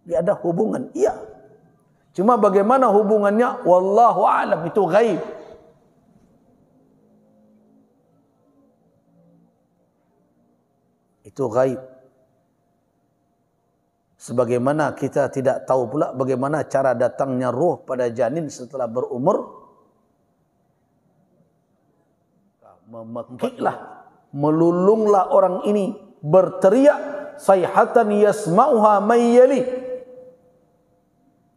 Dia ada hubungan, iya. Cuma bagaimana hubungannya? Wallahu a'lam, itu ghaib. Itu ghaib. Sebagaimana kita tidak tahu pula bagaimana cara datangnya ruh pada janin setelah berumur. Memekiklah, melulunglah orang ini, berteriak, sayhatan yasma'uha mayyali.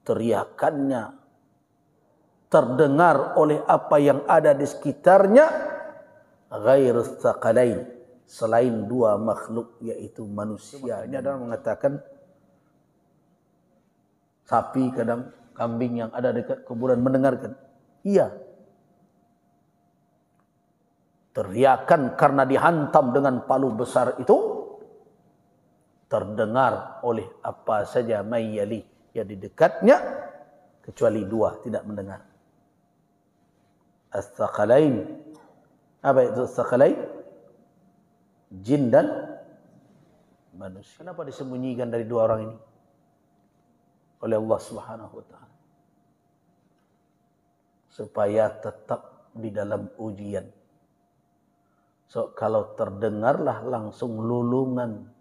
Teriakannya terdengar oleh apa yang ada di sekitarnya, ghairus tsaqalain, selain dua makhluk yaitu manusia. Ini adalah mengatakan sapi, kadang kambing yang ada dekat kuburan mendengarkan. Iya. Teriakan karena dihantam dengan palu besar itu terdengar oleh apa saja mayyali yang di dekatnya, kecuali dua tidak mendengar. As-tsaqalain. Apa itu as-tsaqalain? Jin dan manusia. Kenapa disembunyikan dari dua orang ini oleh Allah Subhanahu wa taala? Supaya tetap di dalam ujian. So, kalau terdengarlah langsung lulungan,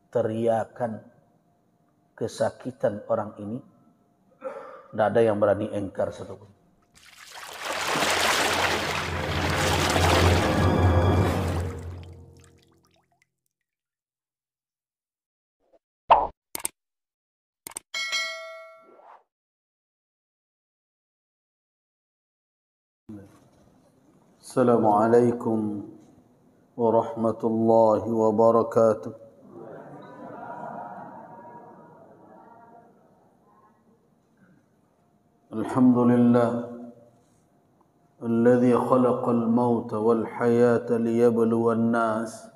teriakan, kesakitan orang ini, tidak ada yang berani engkar satupun. Assalamualaikum warahmatullahi wabarakatuh. Alhamdulillah alladhi khalaqal mauta wal hayata liyabluwan nas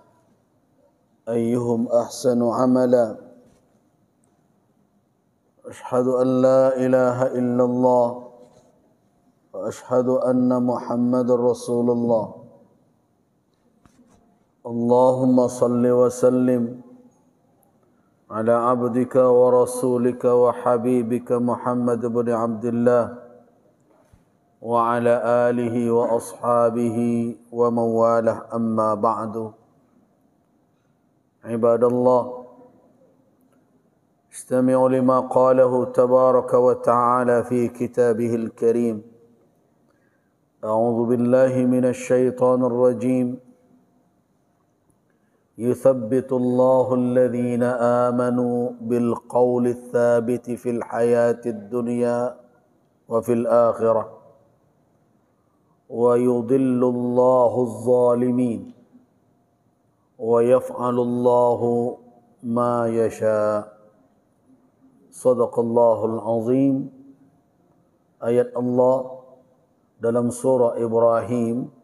ayyuhum ahsanu amala. Ashhadu an la ilaha illallah wa ashhadu anna Muhammadar Rasulullah. Allahumma salli wa sallim ala abdika wa rasulika wa habibika Muhammad ibn Abdullah wa ala alihi wa ashabihi wa mawalah, amma ba'du. Ibadallah, istami'u lima qalahu tabaraka wa ta'ala fi kitabihil karim. A'udzu billahi minasy syaithanir rajim. يثبت الله الذين آمنوا بالقول الثابت في الحياة الدنيا وفي الآخرة ويضل الله الظالمين ويفعل الله ما يشاء. صدق الله العظيم. Ayat Allah dalam surah Ibrahim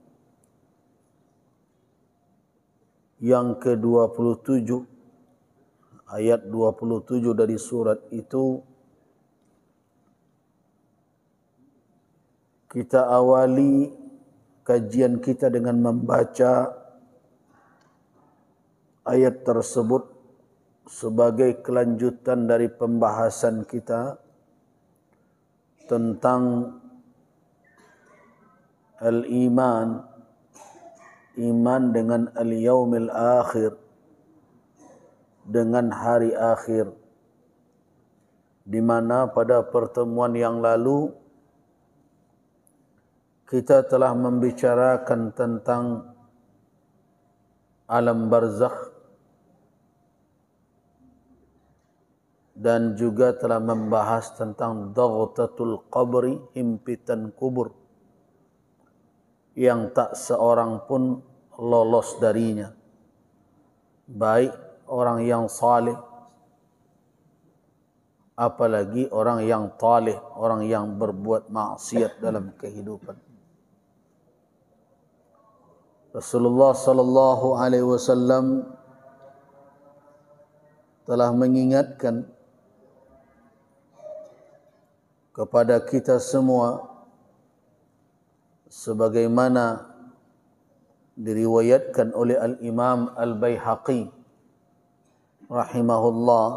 yang ke-27, ayat 27 dari surat itu kita awali kajian kita dengan membaca ayat tersebut sebagai kelanjutan dari pembahasan kita tentang al-iman, iman dengan al-yaumil akhir, dengan hari akhir, di mana pada pertemuan yang lalu kita telah membicarakan tentang alam barzakh dan juga telah membahas tentang daghtatul qabri, himpitan kubur yang tak seorang pun lolos darinya, baik orang yang saleh apalagi orang yang talih, orang yang berbuat maksiat dalam kehidupan. Rasulullah sallallahu alaihi wasallam telah mengingatkan kepada kita semua sebagaimana diriwayatkan oleh Al-Imam Al-Baihaqi rahimahullah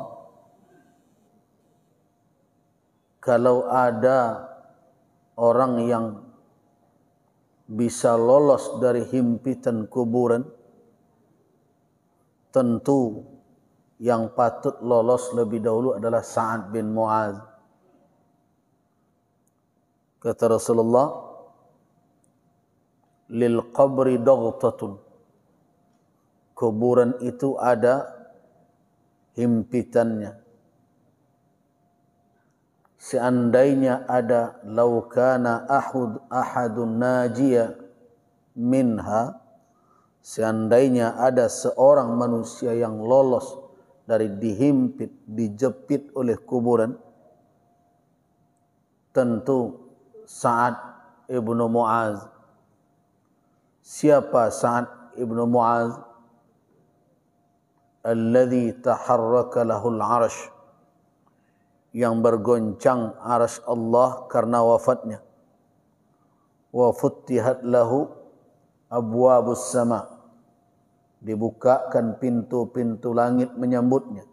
kalau ada orang yang bisa lolos dari himpitan kuburan, tentu yang patut lolos lebih dahulu adalah Sa'ad bin Mu'adz. Kata Rasulullah, lil qabri daghtatun, kuburan itu ada himpitannya. Seandainya ada laukana ahadun najia minha, seandainya ada seorang manusia yang lolos dari dihimpit, dijepit oleh kuburan, tentu Sa'ad ibnu Mu'adz. Siapa Sa'ad ibnu Mu'adz? Alladhi taharraka lahul arsh, yang bergoncang arasy Allah karena wafatnya. Wa futtihat lahu abwabus sama, dibukakan pintu-pintu langit menyambutnya.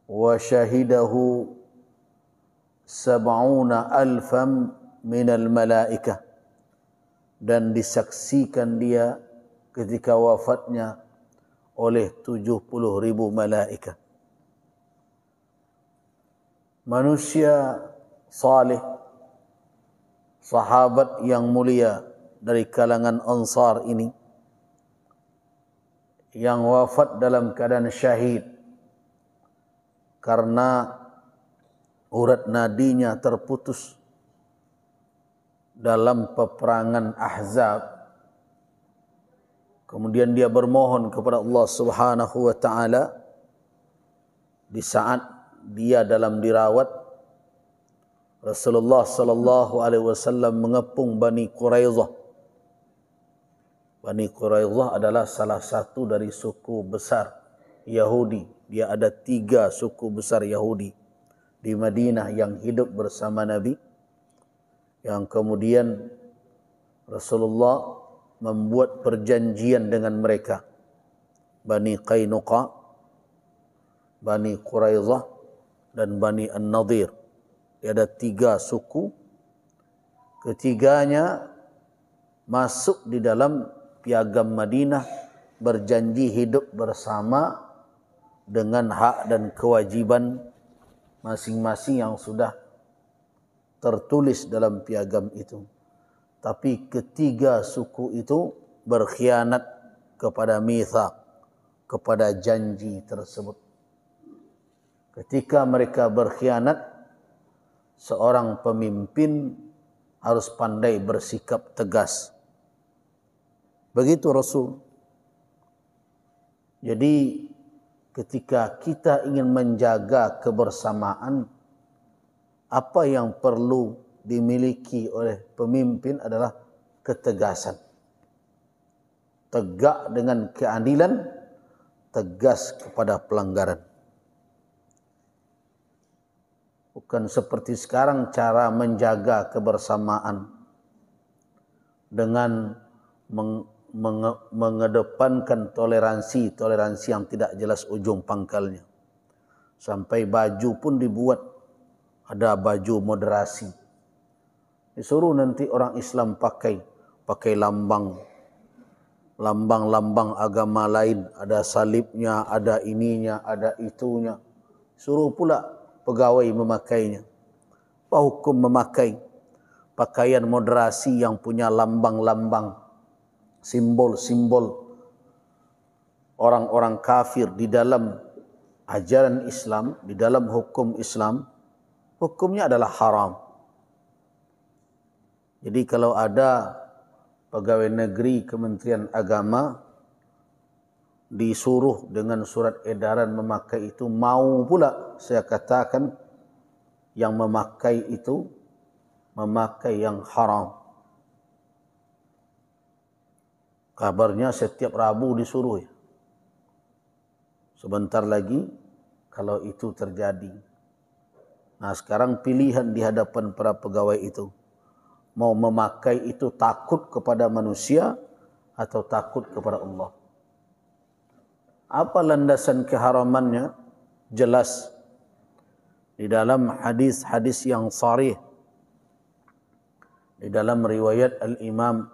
Wa syahidahu sab'una alfam minal malaikah, dan disaksikan dia ketika wafatnya oleh 70.000 malaikat. Manusia saleh, sahabat yang mulia dari kalangan Ansar ini, yang wafat dalam keadaan syahid karena urat nadinya terputus dalam peperangan Ahzab. Kemudian dia bermohon kepada Allah Subhanahu wa taala di saat dia dalam dirawat. Rasulullah sallallahu alaihi wasallam mengepung Bani Quraidah. Bani Quraidah adalah salah satu dari suku besar Yahudi. Dia ada 3 suku besar Yahudi di Madinah yang hidup bersama Nabi, yang kemudian Rasulullah membuat perjanjian dengan mereka. Bani Qainuqa, Bani Quraidah, dan Bani An-Nadir. Dia ada 3 suku. Ketiganya masuk di dalam piagam Madinah, berjanji hidup bersama dengan hak dan kewajiban masing-masing yang sudah tertulis dalam piagam itu. Tapi ketiga suku itu berkhianat kepada mitsaq, kepada janji tersebut. Ketika mereka berkhianat, seorang pemimpin harus pandai bersikap tegas. Begitu Rasul. Jadi ketika kita ingin menjaga kebersamaan, apa yang perlu dimiliki oleh pemimpin adalah ketegasan. Tegak dengan keadilan, tegas kepada pelanggaran. Bukan seperti sekarang cara menjaga kebersamaan dengan mengedepankan toleransi yang tidak jelas ujung pangkalnya. Sampai baju pun dibuat, ada baju moderasi. Disuruh nanti orang Islam pakai lambang agama lain, ada salibnya, ada ininya, ada itunya. Suruh pula pegawai memakainya. Apa hukum memakai pakaian moderasi yang punya lambang-lambang, simbol-simbol orang-orang kafir di dalam ajaran Islam, di dalam hukum Islam, hukumnya adalah haram. Jadi kalau ada pegawai negeri Kementerian Agama disuruh dengan surat edaran memakai itu, mau pula saya katakan yang memakai itu memakai yang haram. Kabarnya setiap Rabu disuruh. Sebentar lagi kalau itu terjadi. Nah sekarang pilihan di hadapan para pegawai itu. Mau memakai itu takut kepada manusia atau takut kepada Allah. Apa landasan keharamannya? Jelas. di dalam hadis-hadis yang sharih, di dalam riwayat Al-Imam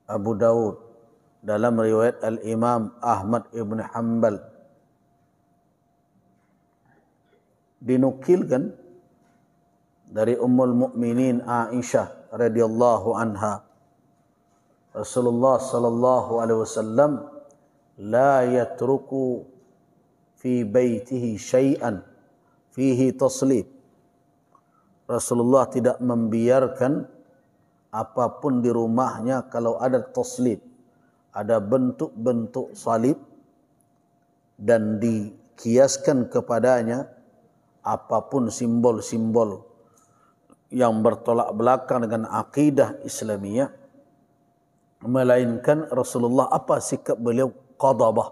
Abu Dawud, dalam riwayat Al-Imam Ahmad ibn Hanbal, dinukilkan dari Ummul Mukminin Aisyah radhiyallahu anha, Rasulullah sallallahu alaihi wasallam la yatruku fi baitihi syai'an fihi taslib. Rasulullah tidak membiarkan apapun di rumahnya kalau ada taslib, ada bentuk-bentuk salib, dan dikiaskan kepadanya apapun simbol-simbol yang bertolak belakang dengan akidah Islamiyah, melainkan Rasulullah apa sikap beliau? Qadabah.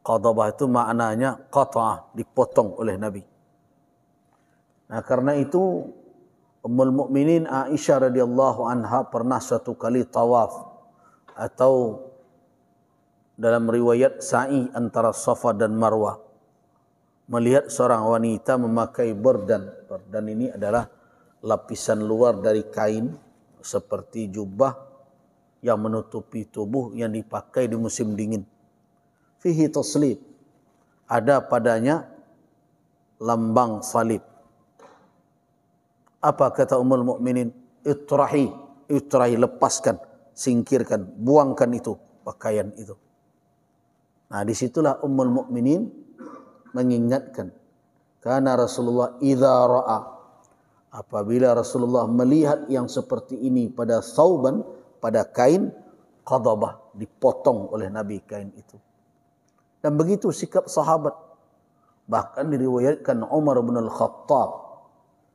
Qadabah itu maknanya qata'ah, dipotong oleh Nabi. Nah, karena itu Ummul Mukminin Aisyah radhiyallahu anha pernah suatu kali tawaf atau dalam riwayat sa'i antara Safa dan Marwah, melihat seorang wanita memakai burdan. Burdan ini adalah lapisan luar dari kain seperti jubah yang menutupi tubuh yang dipakai di musim dingin. Fihi taslib, ada padanya lambang salib. Apa kata Ummul Mukminin? Itrahi, lepaskan, singkirkan, buangkan itu pakaian itu. Nah, disitulah Ummul Mukminin mengingatkan, karena Rasulullah idza ra'a, apabila Rasulullah melihat yang seperti ini pada sauban, pada kain, qadabah, dipotong oleh Nabi kain itu. Dan begitu sikap sahabat. Bahkan diriwayatkan Umar bin Al-Khattab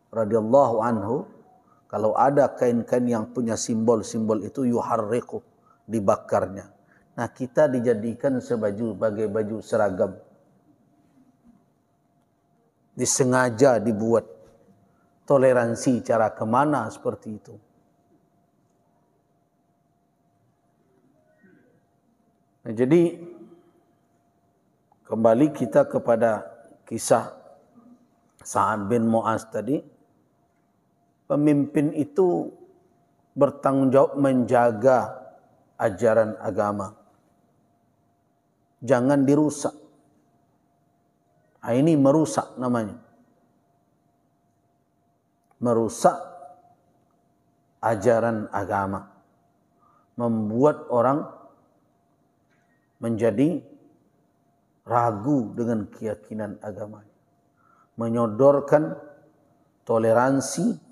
radhiyallahu anhu, kalau ada kain-kain yang punya simbol-simbol itu yuharriqu, dibakarnya. Nah, kita dijadikan sebagai baju seragam. Disengaja dibuat. Toleransi cara kemana seperti itu. Nah, jadi kembali kita kepada kisah Sa'ad bin Mu'az tadi. Pemimpin itu bertanggung jawab menjaga ajaran agama. Jangan dirusak. Nah, ini merusak namanya. Merusak ajaran agama. Membuat orang menjadi ragu dengan keyakinan agama. Menyodorkan toleransi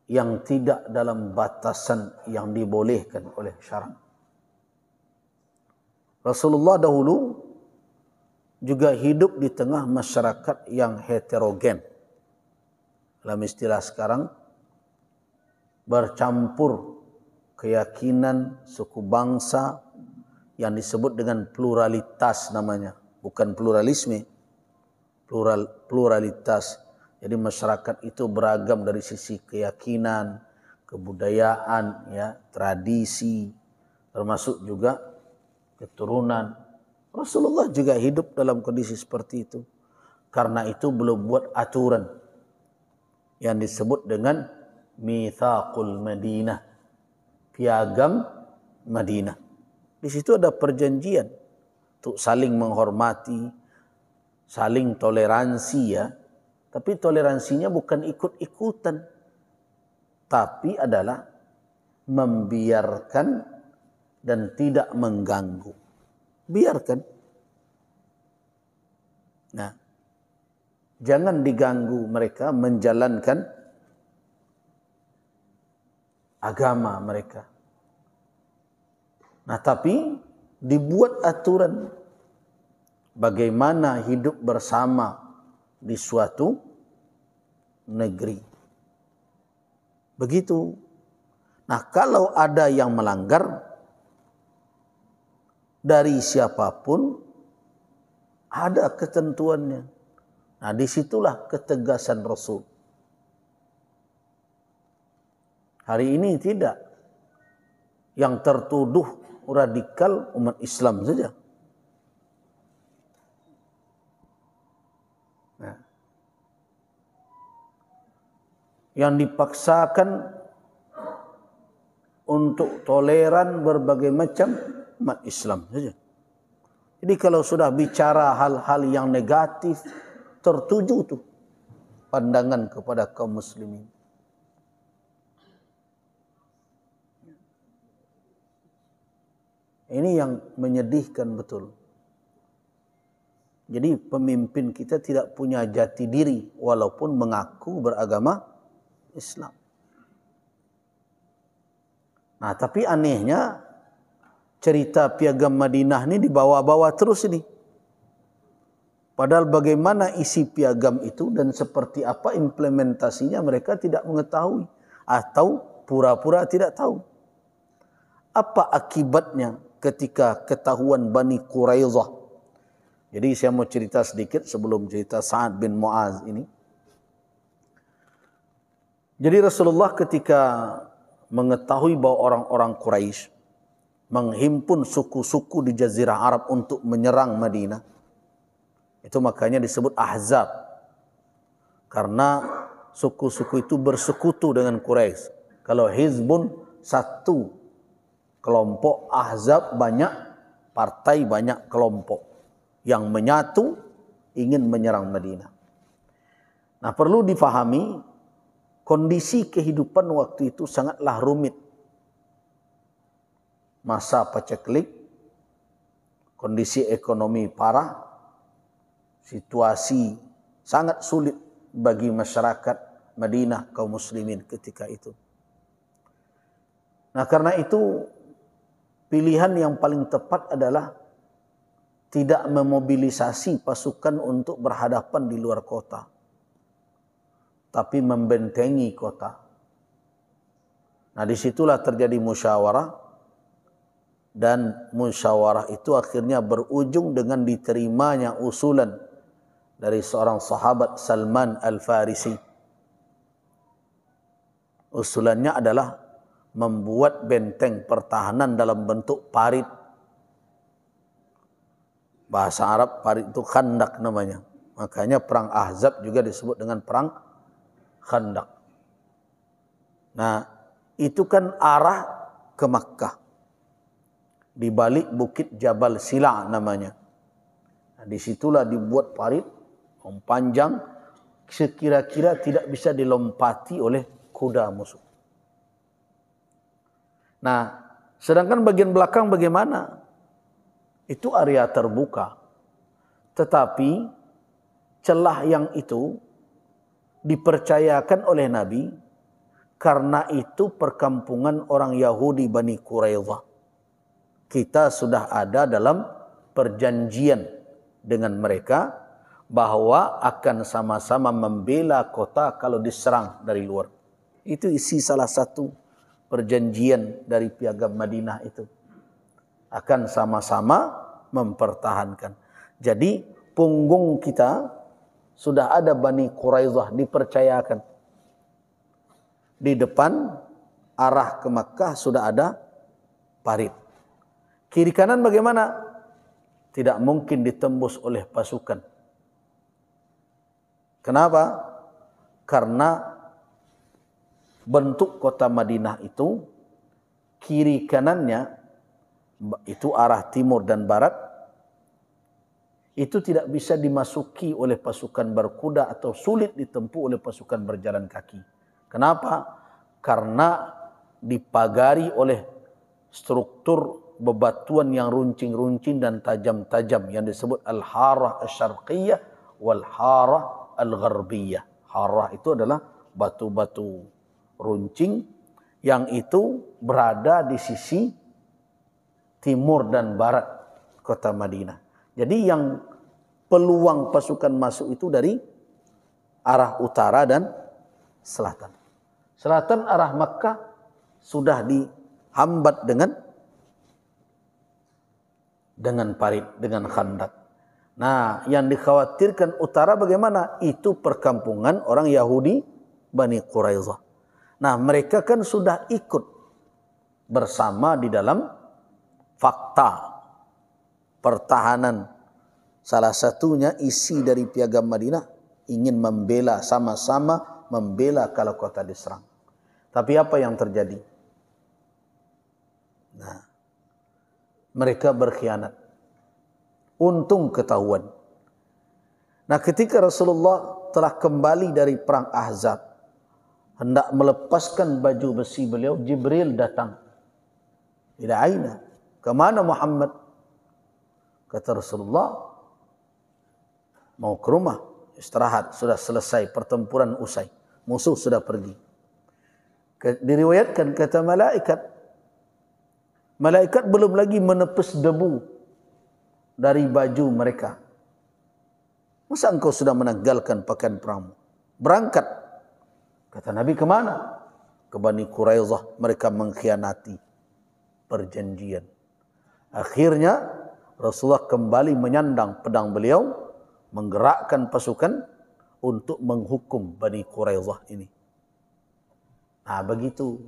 yang tidak dalam batasan yang dibolehkan oleh syarak. Rasulullah dahulu juga hidup di tengah masyarakat yang heterogen. Dalam istilah sekarang, bercampur keyakinan suku bangsa yang disebut dengan pluralitas namanya, bukan pluralisme, pluralitas. Jadi masyarakat itu beragam dari sisi keyakinan, kebudayaan, ya, tradisi, termasuk juga keturunan. Rasulullah juga hidup dalam kondisi seperti itu. Karena itu belum buat aturan yang disebut dengan Mitsaqul Madinah, piagam Madinah. Di situ ada perjanjian untuk saling menghormati, saling toleransi, ya. Tapi toleransinya bukan ikut-ikutan, tapi adalah membiarkan dan tidak mengganggu. Biarkan. Nah, jangan diganggu mereka menjalankan agama mereka. Nah, tapi dibuat aturan bagaimana hidup bersama di suatu negeri. Begitu. Nah, kalau ada yang melanggar dari siapapun, ada ketentuannya. Nah, disitulah ketegasan Rasul. Hari ini tidak. Yang tertuduh radikal umat Islam saja. Nah, yang dipaksakan untuk toleran berbagai macam umat Islam saja. Jadi kalau sudah bicara hal-hal yang negatif, tertuju tuh pandangan kepada kaum muslimin. Ini yang menyedihkan betul. Jadi pemimpin kita tidak punya jati diri walaupun mengaku beragama Islam. Nah, tapi anehnya cerita Piagam Madinah ini dibawa-bawa terus ini. Padahal bagaimana isi piagam itu dan seperti apa implementasinya mereka tidak mengetahui atau pura-pura tidak tahu. Apa akibatnya ketika ketahuan Bani Quraidah? Jadi saya mau cerita sedikit sebelum cerita Sa'ad bin Mu'az ini. Jadi Rasulullah ketika mengetahui bahwa orang-orang Quraisy menghimpun suku-suku di Jazirah Arab untuk menyerang Madinah, itu makanya disebut Ahzab, karena suku-suku itu bersekutu dengan Quraisy. Kalau Hizbun satu kelompok, Ahzab banyak partai, banyak kelompok yang menyatu ingin menyerang Madinah. Nah, perlu difahami kondisi kehidupan waktu itu sangatlah rumit. Masa paceklik, kondisi ekonomi parah, situasi sangat sulit bagi masyarakat Madinah kaum muslimin ketika itu. Nah, karena itu pilihan yang paling tepat adalah tidak memobilisasi pasukan untuk berhadapan di luar kota, tapi membentengi kota. Nah, disitulah terjadi musyawarah, dan musyawarah itu akhirnya berujung dengan diterimanya usulan dari seorang sahabat, Salman Al-Farisi. Usulannya adalah membuat benteng pertahanan dalam bentuk parit. Bahasa Arab parit itu khandak namanya. Makanya perang Ahzab juga disebut dengan perang Khandak. Nah, itu kan arah ke Makkah. Di balik bukit Jabal Sila namanya. Nah, disitulah dibuat parit panjang, sekira-kira tidak bisa dilompati oleh kuda musuh. Nah, sedangkan bagian belakang bagaimana? Itu area terbuka. Tetapi celah yang itu dipercayakan oleh Nabi karena itu perkampungan orang Yahudi Bani Quraidah. Kita sudah ada dalam perjanjian dengan mereka bahwa akan sama-sama membela kota kalau diserang dari luar. Itu isi salah satu perjanjian dari Piagam Madinah itu. Akan sama-sama mempertahankan. Jadi punggung kita sudah ada Bani Quraidah dipercayakan. Di depan arah ke Makkah sudah ada parit. Kiri kanan bagaimana? Tidak mungkin ditembus oleh pasukan. Kenapa? Karena bentuk kota Madinah itu kiri kanannya itu arah timur dan barat, itu tidak bisa dimasuki oleh pasukan berkuda atau sulit ditempuh oleh pasukan berjalan kaki. Kenapa? Karena dipagari oleh struktur bebatuan yang runcing-runcing dan tajam-tajam yang disebut al-harah asy-syarqiyyah wal harah al-gharbiyah. Harah itu adalah batu-batu runcing yang itu berada di sisi timur dan barat kota Madinah. Jadi yang peluang pasukan masuk itu dari arah utara dan selatan. Selatan arah Makkah sudah dihambat dengan parit, dengan khandak. Nah, yang dikhawatirkan utara bagaimana? Itu perkampungan orang Yahudi Bani Quraidah. Nah, mereka kan sudah ikut bersama di dalam fakta pertahanan. Salah satunya isi dari Piagam Madinah ingin membela sama-sama membela kalau kota diserang. Tapi apa yang terjadi? Nah, mereka berkhianat. Untung ketahuan. Nah, ketika Rasulullah telah kembali dari perang Ahzab, hendak melepaskan baju besi beliau, Jibril datang. Ila aina? Kemana Muhammad? Kata Rasulullah, mau ke rumah, istirahat, sudah selesai, pertempuran usai, musuh sudah pergi. Diriwayatkan kata malaikat belum lagi menepis debu dari baju mereka. Masa engkau sudah menanggalkan pakaian perangmu? Berangkat. Kata Nabi, kemana? Ke Bani Quraidah. Mereka mengkhianati perjanjian. Akhirnya Rasulullah kembali menyandang pedang beliau, menggerakkan pasukan untuk menghukum Bani Quraidah ini. Nah, begitu.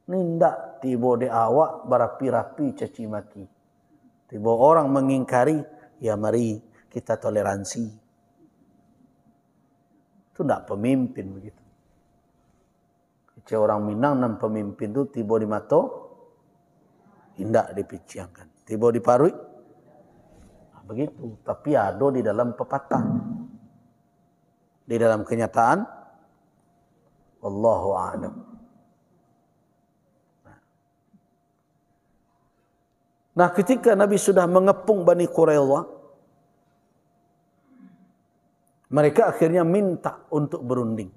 Nindak tiba di awak berapi-rapi caci maki. Tiba orang mengingkari, ya mari kita toleransi. Itu tidak pemimpin begitu. Kecil orang Minang dan pemimpin itu tiba di mato, tidak dipiciangkan. Tiba di parui, nah, begitu. Tapi ada di dalam pepatah. Di dalam kenyataan, Wallahu a'lam. Nah, ketika Nabi sudah mengepung Bani Quraidah, mereka akhirnya minta untuk berunding.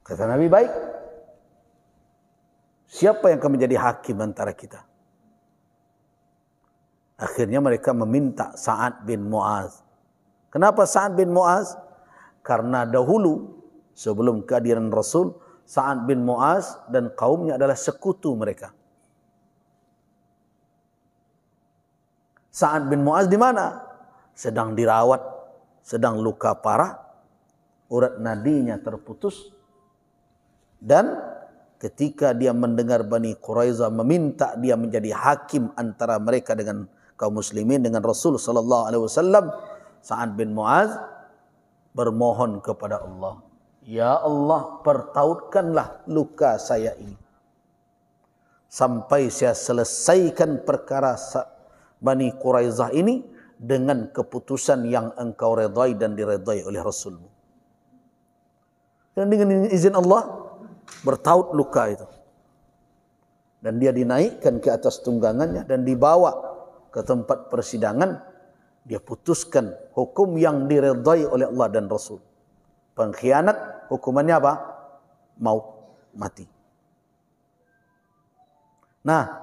Kata Nabi, baik. Siapa yang akan menjadi hakim antara kita? Akhirnya mereka meminta Sa'ad bin Mu'az. Kenapa Sa'ad bin Mu'az? Karena dahulu sebelum kehadiran Rasul, Sa'ad bin Mu'az dan kaumnya adalah sekutu mereka. Sa'ad bin Mu'az di mana? Sedang dirawat, sedang luka parah, urat nadinya terputus, dan ketika dia mendengar Bani Quraidah meminta dia menjadi hakim antara mereka dengan kaum muslimin, dengan Rasul sallallahu alaihi wasallam, Sa'ad bin Mu'az bermohon kepada Allah, ya Allah, pertautkanlah luka saya ini sampai saya selesaikan perkara Bani Quraidah ini dengan keputusan yang engkau redai dan diredai oleh Rasulmu. Dan dengan izin Allah bertaut luka itu. Dan dia dinaikkan ke atas tunggangannya dan dibawa ke tempat persidangan. Dia putuskan hukum yang diredai oleh Allah dan Rasul. Pengkhianat hukumannya apa? Maut, mati. Nah,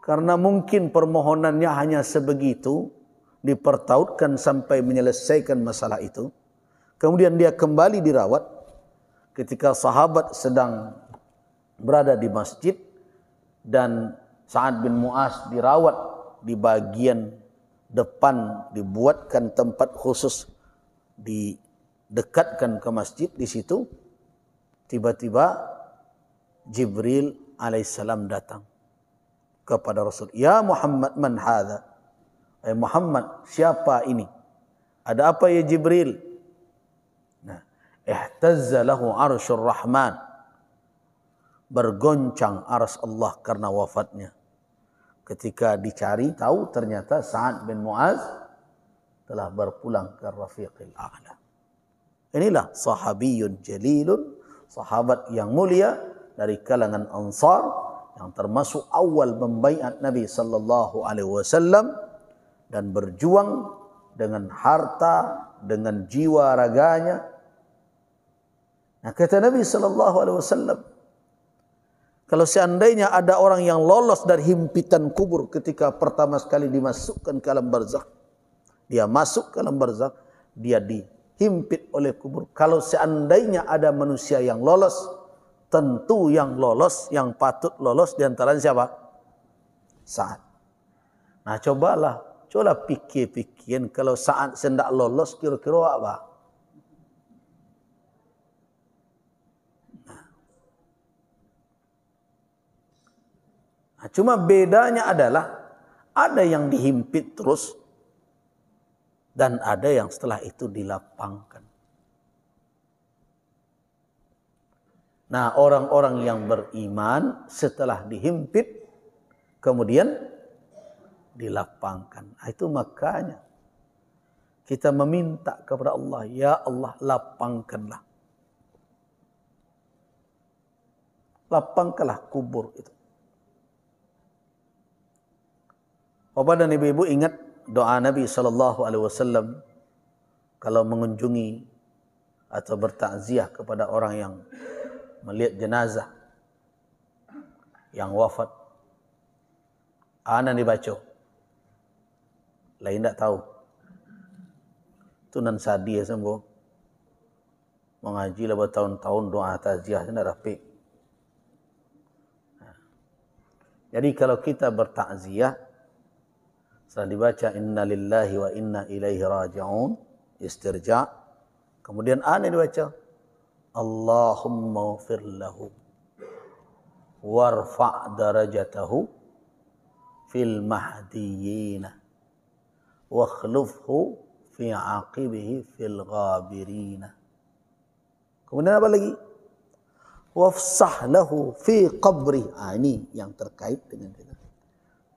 karena mungkin permohonannya hanya sebegitu, dipertautkan sampai menyelesaikan masalah itu. Kemudian dia kembali dirawat. Ketika sahabat sedang berada di masjid dan Sa'ad bin Mu'az dirawat di bagian depan, dibuatkan tempat khusus, didekatkan ke masjid. Di situ tiba-tiba Jibril alaihissalam datang kepada Rasul. Ya Muhammad, man hadha? Muhammad, siapa ini? Ada apa ya Jibril? Nah, ihtazza lahu arsyur rahman. Bergoncang arsy Allah karena wafatnya. Ketika dicari tahu ternyata Sa'ad bin Mu'az telah berpulang ke Rafiqil A'la. Inilah sahabiyun jalilun, sahabat yang mulia dari kalangan Ansar yang termasuk awal membaiat Nabi sallallahu alaihi wasallam dan berjuang dengan harta, dengan jiwa raganya. Nah, kata Nabi sallallahu alaihi wasallam, kalau seandainya ada orang yang lolos dari himpitan kubur ketika pertama sekali dimasukkan ke alam barzakh, dia masuk ke alam barzakh, dia dihimpit oleh kubur. Kalau seandainya ada manusia yang lolos, tentu yang lolos, yang patut lolos di antara siapa? Sa'ad. Nah, cobalah pikir-pikirin kalau Sa'ad hendak lolos, kira-kira apa? Nah, cuma bedanya adalah ada yang dihimpit terus, Dan ada yang setelah itu dilapangkan. Nah, orang-orang yang beriman setelah dihimpit, kemudian dilapangkan. Itu makanya kita meminta kepada Allah, ya Allah lapangkanlah. Lapangkanlah kubur itu. Bapak dan ibu-ibu ingat doa Nabi SAW kalau mengunjungi atau bertakziah kepada orang yang melihat jenazah yang wafat. Ana dibaca. Lain tak tahu. Itu nan sadi ya sembuh. Mengaji lah bertahun-tahun doa takziah tidak rapi. Jadi kalau kita bertakziah, setelah dibaca inna lillahi wa inna ilaihi raji'un, istirja', kemudian ana dibaca Allahumma ghfir lahu warfa' darajatahu fil mahdiyyin wa akhlifhu fi aqibihi fil ghabirin. Kemudian apa lagi? Wafsah lahu fi qabri. Ini yang terkait dengan kita.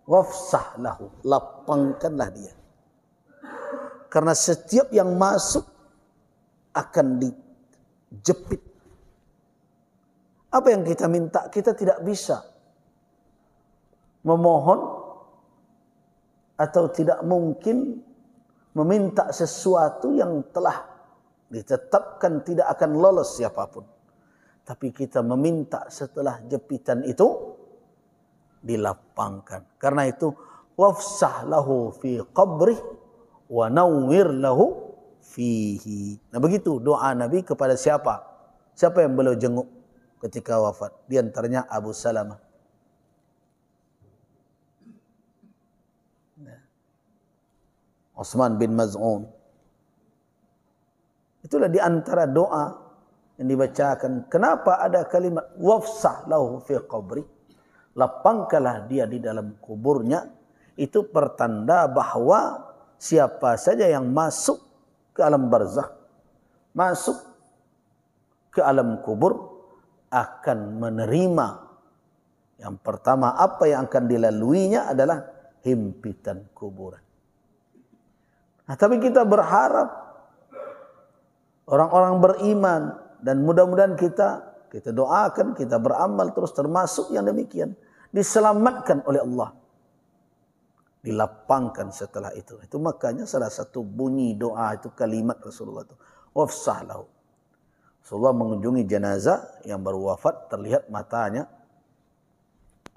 Wafsah lahu, lapangkanlah dia. Karena setiap yang masuk akan dijepit. Apa yang kita minta? Kita tidak bisa memohon atau tidak mungkin meminta sesuatu yang telah ditetapkan tidak akan lolos siapapun. Tapi kita meminta setelah jepitan itu dilapangkan. Karena itu wafsah lahu fi qabrih wa nawwir lahu fihi. Nah begitu doa Nabi kepada siapa? Siapa yang beliau jenguk ketika wafat? Di antaranya Abu Salamah. Utsman bin Maz'un. Itulah di antara doa yang dibacakan. Kenapa ada kalimat wafsah lahu fi qabri? Lapangkanlah dia di dalam kuburnya. Itu pertanda bahwa siapa saja yang masuk ke alam barzakh, masuk ke alam kubur, akan menerima. Yang pertama apa yang akan dilaluinya adalah himpitan kuburan. Nah, tapi kita berharap orang-orang beriman dan mudah-mudahan kita doakan, kita beramal terus termasuk yang demikian, diselamatkan oleh Allah, dilapangkan setelah itu. Itu makanya salah satu bunyi doa itu kalimat Rasulullah itu wafsah lahu. Rasulullah mengunjungi jenazah yang baru wafat, terlihat matanya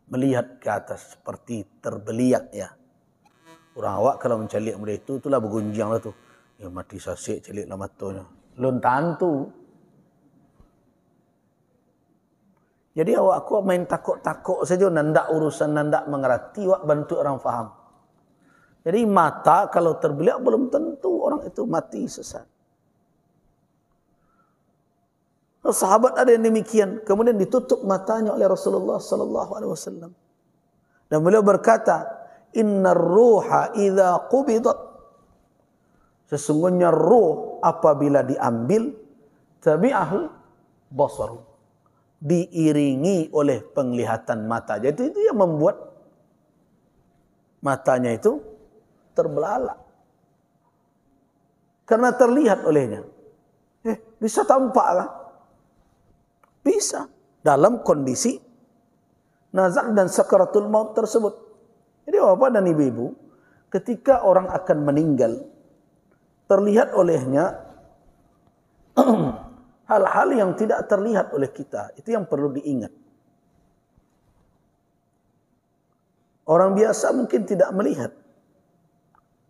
melihat ke atas seperti terbeliak ya. Orang awak kalau mencalik muda itu, itulah bergunjang lah tu. Ya mati sasik celiklah matanya. Lontan tu. Jadi awak aku main takut-takut saja, nandak urusan, nandak mengerti, awak bantu orang faham. Jadi mata kalau terbeliak belum tentu orang itu mati sesat. Sahabat ada yang demikian, kemudian ditutup matanya oleh Rasulullah sallallahu alaihi wasallam. Dan beliau berkata, "Innar ruha idza qubidat." Sesungguhnya ruh apabila diambil, tabi'ahul basar, diiringi oleh penglihatan mata. Jadi itu yang membuat matanya itu terbelalak. Karena terlihat olehnya. Bisa tampaklah. Bisa. Dalam kondisi nazak dan sakaratul maut tersebut. Jadi bapak dan ibu-ibu, ketika orang akan meninggal, terlihat olehnya hal-hal yang tidak terlihat oleh kita. Itu yang perlu diingat. Orang biasa mungkin tidak melihat.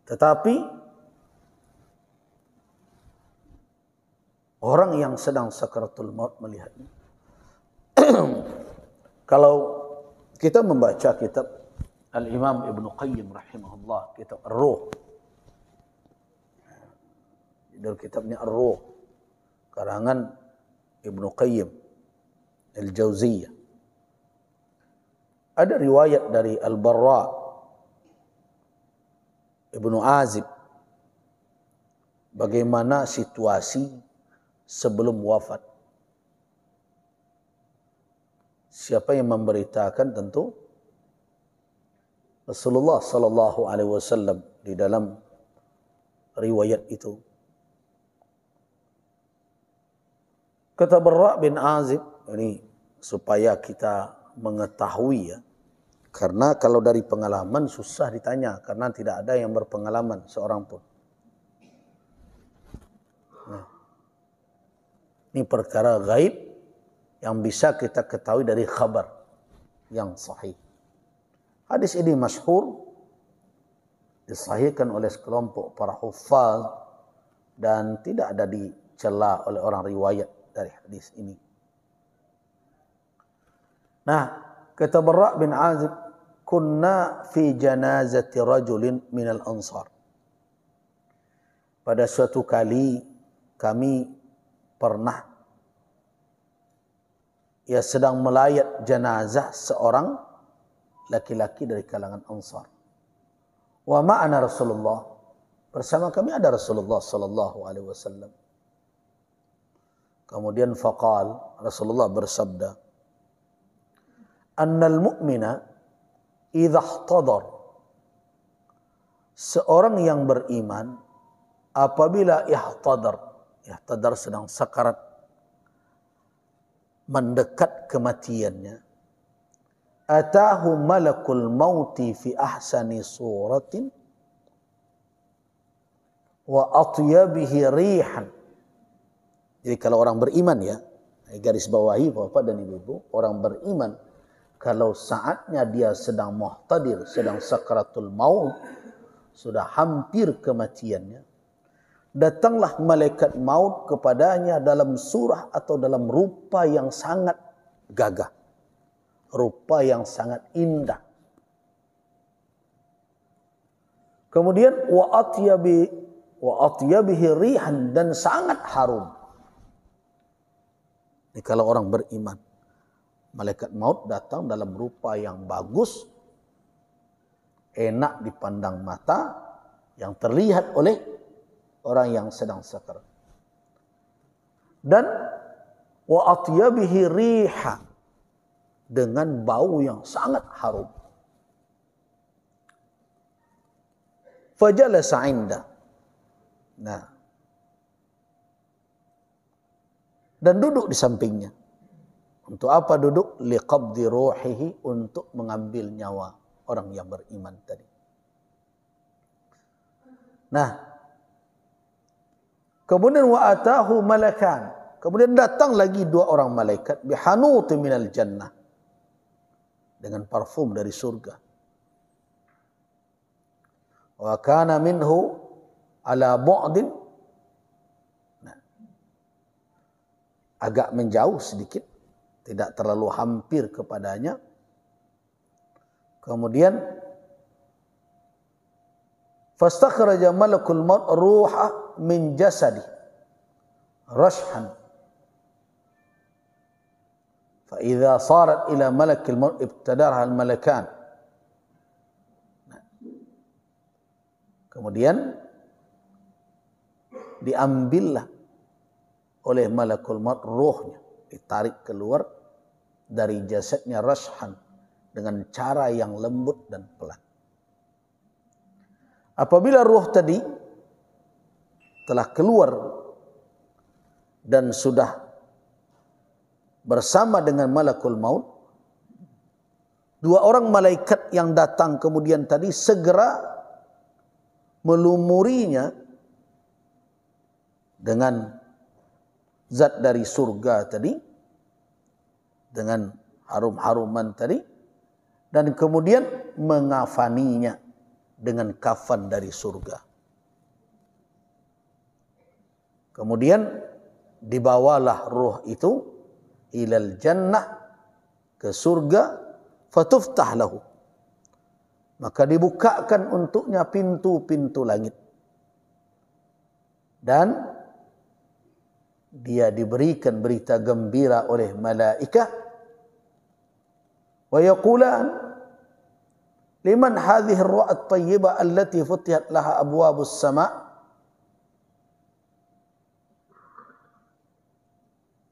Tetapi orang yang sedang sakaratul maut melihatnya. Kalau kita membaca kitab Al-Imam Ibn Qayyim rahimahullah, kitab Ar-Ruh. Judul kitabnya Ar-Ruh, karangan Ibn Qayyim Al-Jauziyah. Ada riwayat dari Al-Barra Ibn Azib bagaimana situasi sebelum wafat. Siapa yang memberitakan? Tentu Rasulullah sallallahu alaihi wasallam di dalam riwayat itu. Kata Barra bin Azib, ini supaya kita mengetahui ya. Karena kalau dari pengalaman susah ditanya, karena tidak ada yang berpengalaman seorang pun. Nah, ini perkara gaib yang bisa kita ketahui dari khabar yang sahih. Hadis ini masyhur, disahihkan oleh sekelompok para hufaz dan tidak ada dicela oleh orang riwayat dari hadis ini. Nah, kata Barra bin Azib, kunna fi janazati rajulin minal ansar. Pada suatu kali kami pernah sedang melayat jenazah seorang laki-laki dari kalangan Ansar. Wa ma'ana Rasulullah, bersama kami ada Rasulullah sallallahu alaihi wasallam. Kemudian faqal, Rasulullah bersabda, annal mu'mina idza ihtadar, seorang yang beriman apabila ihtadar sedang sakarat, mendekat kematiannya, atahu malakul mauti fi ahsani suratin wa atyabihi rihan. Jadi kalau orang beriman ya, garis bawahi Bapak dan Ibu, orang beriman kalau saatnya dia sedang muhtadir, sedang sakaratul maut, sudah hampir kematiannya, datanglah malaikat maut kepadanya dalam surah atau dalam rupa yang sangat gagah, rupa yang sangat indah. Kemudian wa atyabihi rihan, dan sangat harum. Ini kalau orang beriman, malaikat maut datang dalam rupa yang bagus, enak dipandang mata, yang terlihat oleh orang yang sedang sakarat. Dan wa atyabihi riha, dengan bau yang sangat harum. Fajalasa inda. Nah, dan duduk di sampingnya. Untuk apa duduk? Liqabdi ruhihi, untuk mengambil nyawa orang yang beriman tadi. Nah, kemudian wa atahu malakan. Kemudian datang lagi dua orang malaikat bihanuti minal jannah, dengan parfum dari surga. Wa kana minhu ala bu'din, nah, agak menjauh sedikit, tidak terlalu hampir kepadanya. Kemudian fastakhraja malakul maut ruha min jasadi rashhan, fa idza sarat ila malakil maut ibtadarha al malakan. Kemudian diambillah oleh malakul maut ruhnya, ditarik keluar dari jasadnya rashhan, dengan cara yang lembut dan pelan. Apabila ruh tadi telah keluar dan sudah bersama dengan malakul maut, dua orang malaikat yang datang kemudian tadi segera melumurinya dengan zat dari surga tadi, dengan harum-haruman tadi, dan kemudian mengafaninya dengan kafan dari surga. Kemudian dibawalah ruh itu ilal jannah, ke surga, fatuftah lahu, maka dibukakan untuknya pintu-pintu langit, dan dia diberikan berita gembira oleh malaikat. Wa yaqulan liman hadhihi ar-ru'at tayyibah allati futihat laha abwabus sama',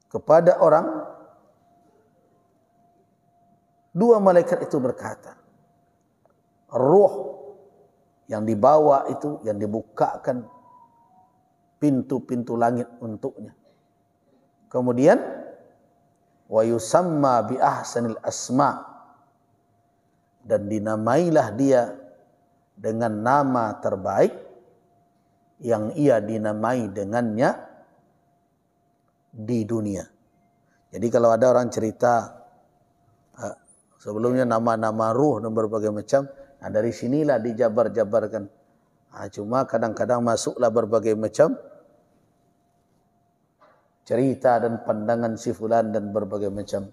kepada orang, dua malaikat itu berkata, ruh yang dibawa itu, yang dibukakan pintu-pintu langit untuknya. Kemudian wa yusamma bi ahsanil asma, dan dinamailah dia dengan nama terbaik yang ia dinamai dengannya di dunia. Jadi kalau ada orang cerita sebelumnya nama-nama ruh dan berbagai macam, nah dari sinilah dijabar-jabarkan. Cuma kadang-kadang masuklah berbagai macam cerita dan pandangan si fulan dan berbagai macam.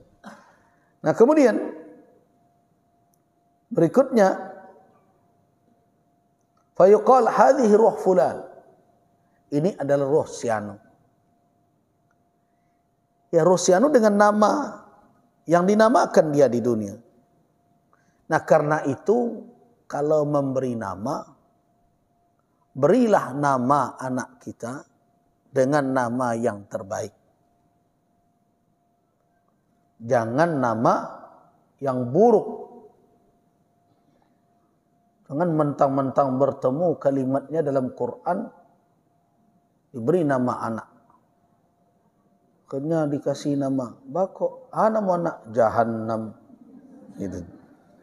Nah kemudian berikutnya, fayuqal hadhihi ruh fulan, ini adalah ruh si anu. Ya, ruh si anu dengan nama yang dinamakan dia di dunia. Nah karena itu, kalau memberi nama, berilah nama anak kita dengan nama yang terbaik. Jangan nama yang buruk. Jangan mentang-mentang bertemu kalimatnya dalam Quran, diberi nama anak. Akhirnya dikasih nama, Bako, nama anak Jahannam. Gitu.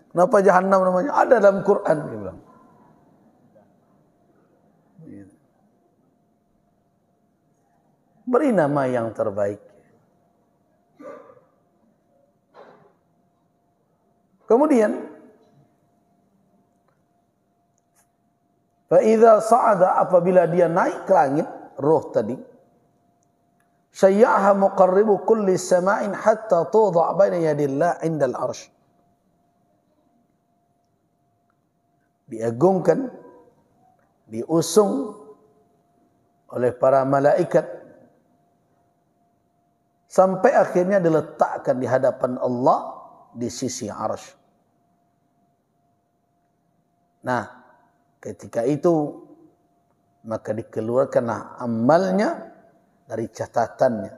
Kenapa Jahannam namanya? Ada dalam Quran, dia bilang. Beri nama yang terbaik. Kemudian, fa'idha sa'ada, apabila dia naik ke langit, roh tadi, syayyaha muqarribu kulli sama'in hatta tuḍa' baina yadillah indal arsh. Diagungkan, diusung oleh para malaikat, sampai akhirnya diletakkan di hadapan Allah di sisi arsy. Nah, ketika itu maka dikeluarkanlah amalnya dari catatannya.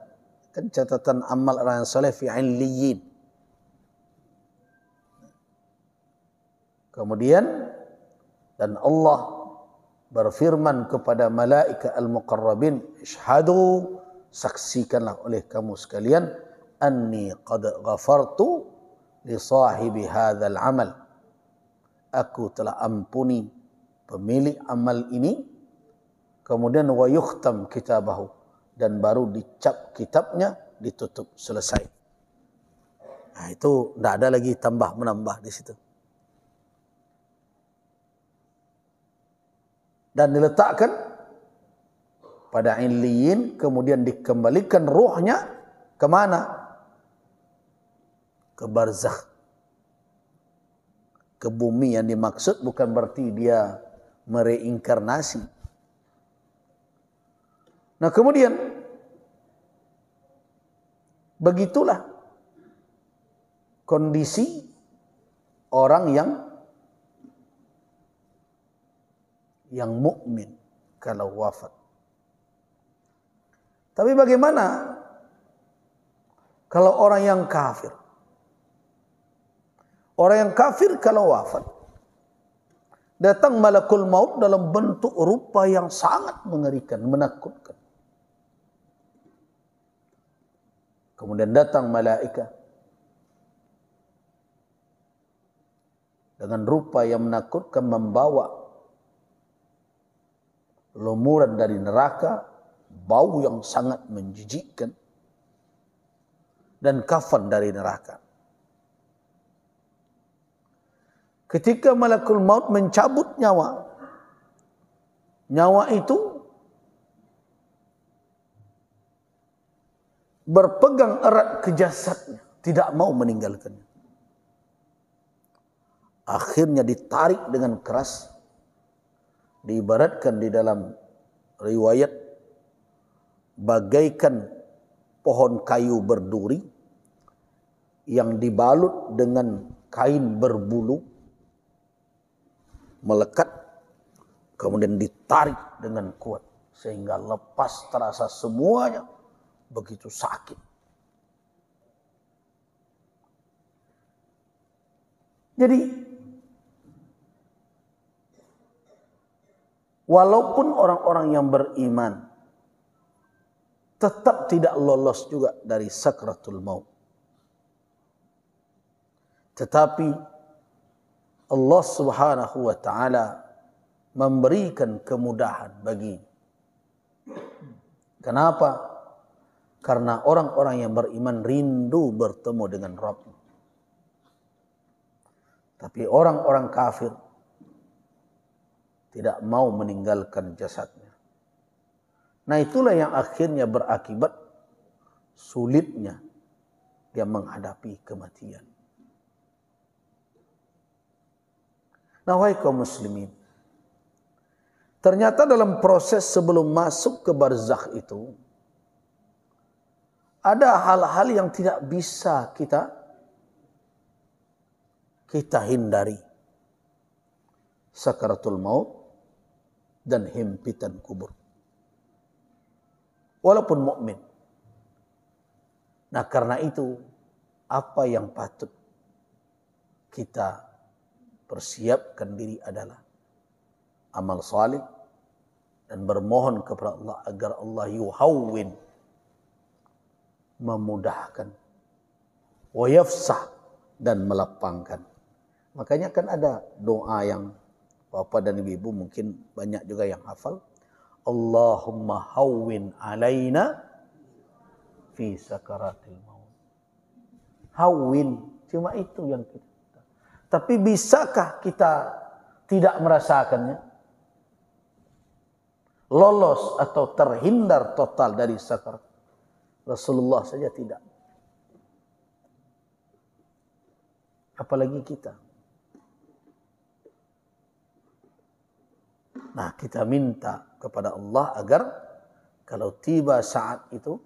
Kan catatan amal orang yang soleh fi 'illiyin. Kemudian dan Allah berfirman kepada malaikat al-muqarrabin, "Ishhadu", saksikanlah oleh kamu sekalian, "anni qad ghafartu li sahibi hadzal amal." Aku telah ampuni pemilik amal ini. Kemudian wa yukhtam kitabahu, dan baru dicap kitabnya, ditutup, selesai. Nah, itu tidak ada lagi tambah menambah di situ. Dan diletakkan pada illiyin, kemudian dikembalikan ruhnya kemana? Ke barzakh, ke bumi. Yang dimaksud bukan berarti dia mereinkarnasi. Nah kemudian begitulah kondisi orang yang mukmin kalau wafat. Tapi bagaimana kalau orang yang kafir? Orang yang kafir kalau wafat, datang malakul maut dalam bentuk rupa yang sangat mengerikan, menakutkan. Kemudian datang malaikat dengan rupa yang menakutkan, membawa lumuran dari neraka, bau yang sangat menjijikkan, dan kafan dari neraka. Ketika malakul maut mencabut nyawa, nyawa itu berpegang erat ke jasadnya, tidak mau meninggalkannya. Akhirnya ditarik dengan keras, diibaratkan di dalam riwayat bagaikan pohon kayu berduri yang dibalut dengan kain berbulu, melekat, kemudian ditarik dengan kuat sehingga lepas, terasa semuanya begitu sakit. Jadi walaupun orang-orang yang beriman tetap tidak lolos juga dari sakratul maut. Tetapi Allah Subhanahu wa taala memberikan kemudahan bagi. Kenapa? Karena orang-orang yang beriman rindu bertemu dengan Rabb. Tapi orang-orang kafir tidak mau meninggalkan jasadnya. Nah, itulah yang akhirnya berakibat sulitnya dia menghadapi kematian. Nah, wahai kaum muslimin, ternyata dalam proses sebelum masuk ke barzakh itu ada hal-hal yang tidak bisa kita hindari. Sakaratul maut dan himpitan kubur. Walaupun mukmin. Nah, karena itu apa yang patut kita persiapkan diri adalah amal salih dan bermohon kepada Allah agar Allah yuhawwin, memudahkan, wa yafsah, dan melapangkan. Makanya kan ada doa yang Bapak dan Ibu mungkin banyak juga yang hafal. Allahumma hawwin alaina fi sakaratil maut. Hawwin, cuma itu yang kita. Tapi bisakah kita tidak merasakannya? Lolos atau terhindar total dari sakarat? Rasulullah saja tidak. Apalagi kita. Nah, kita minta kepada Allah agar kalau tiba saat itu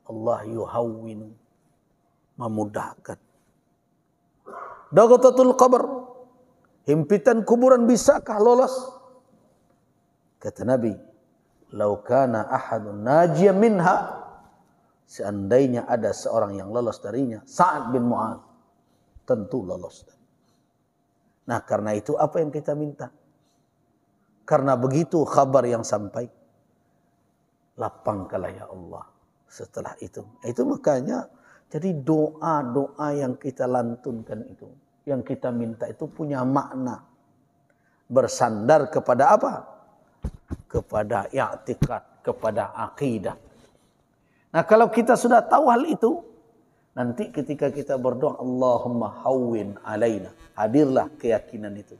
Allah yuhawwin, memudahkan. Dagatatul qabr, himpitan kuburan, bisakah lolos? Kata Nabi, "Lau kana ahadun najiyan minha", seandainya ada seorang yang lolos darinya, Sa'ad bin Mu'adz, tentu lolos. Nah, karena itu apa yang kita minta? Karena begitu kabar yang sampai, lapangkanlah ya Allah setelah itu. Itu makanya jadi doa-doa yang kita lantunkan itu, yang kita minta itu punya makna. Bersandar kepada apa? Kepada i'tikad, kepada akidah. Nah, kalau kita sudah tahu hal itu, nanti ketika kita berdoa, Allahumma hawwin alaina, hadirlah keyakinan itu.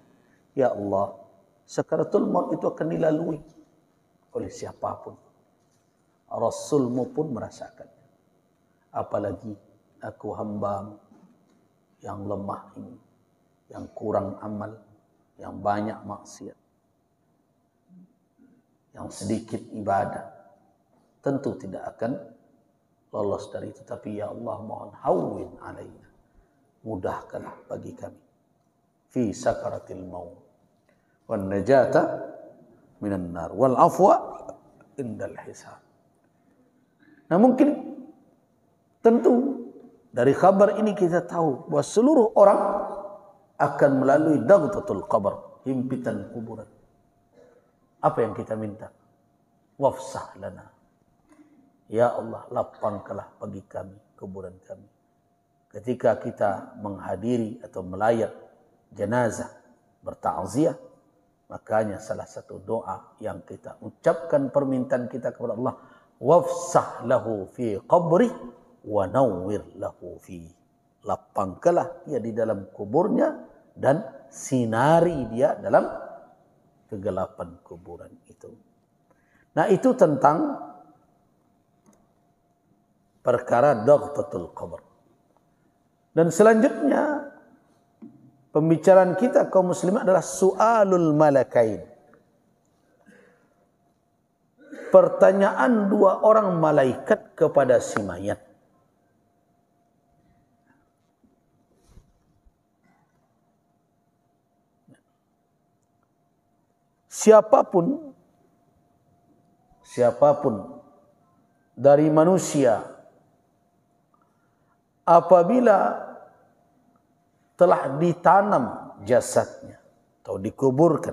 Ya Allah, sakaratul maut itu akan dilalui oleh siapapun. Rasulmu pun merasakannya. Apalagi aku hamba yang lemah ini, yang kurang amal, yang banyak maksiat, yang sedikit ibadah, tentu tidak akan lolos dari itu. Tapi ya Allah, mohon hawwin alaina, mudahkanlah bagi kami fi sakaratil maut wan najata minan nar wal afwa indal hisab. Nah, mungkin tentu dari kabar ini kita tahu bahwa seluruh orang akan melalui dagtatul qabr, himpitan kuburan. Apa yang kita minta? Wafsah lana, ya Allah, lapangkanlah bagi kami kuburan kami. Ketika kita menghadiri atau melayat jenazah, bertakziah, makanya salah satu doa yang kita ucapkan permintaan kita kepada Allah, wafsah lahu fi qabri wa nawwir lahu fi. Lapangkanlah dia di dalam kuburnya dan sinari dia dalam kegelapan kuburan itu. Nah, itu tentang perkara dagtatul qabr. Dan selanjutnya pembicaraan kita kaum muslimin adalah su'alul malakain. Pertanyaan dua orang malaikat kepada si mayat. Siapapun dari manusia apabila telah ditanam jasadnya atau dikuburkan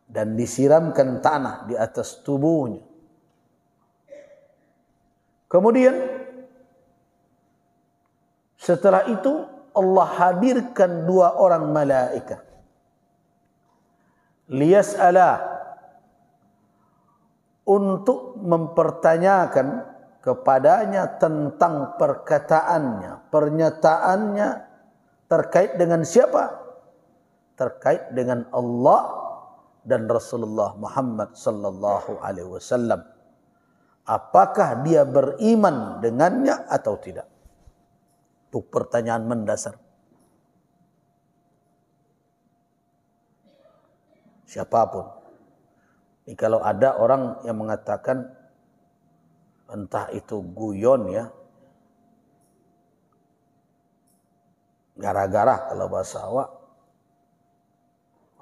dan disiramkan tanah di atas tubuhnya. Kemudian setelah itu Allah hadirkan 2 orang malaikat liyas'ala, untuk mempertanyakan kepadanya tentang perkataannya, pernyataannya terkait dengan siapa? Terkait dengan Allah dan Rasulullah Muhammad sallallahu alaihi wasallam. Apakah dia beriman dengannya atau tidak? Itu pertanyaan mendasar. Siapapun. Ini kalau ada orang yang mengatakan entah itu guyon ya, gara-gara kalau bahasa awak,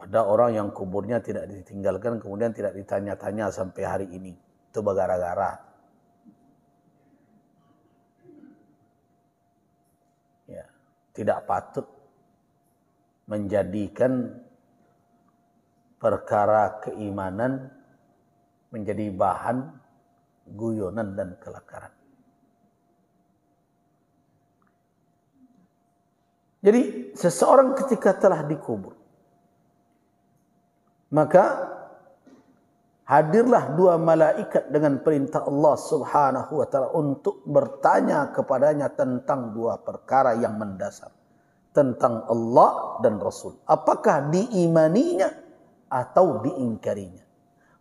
ada orang yang kuburnya tidak ditinggalkan kemudian tidak ditanya-tanya sampai hari ini, itu gara-gara. Ya, tidak patut menjadikan perkara keimanan menjadi bahan guyonan dan kelakaran. Jadi seseorang ketika telah dikubur, maka hadirlah 2 malaikat dengan perintah Allah Subhanahu wa taala untuk bertanya kepadanya tentang 2 perkara yang mendasar, tentang Allah dan Rasul. Apakah diimaninya atau diingkarinya?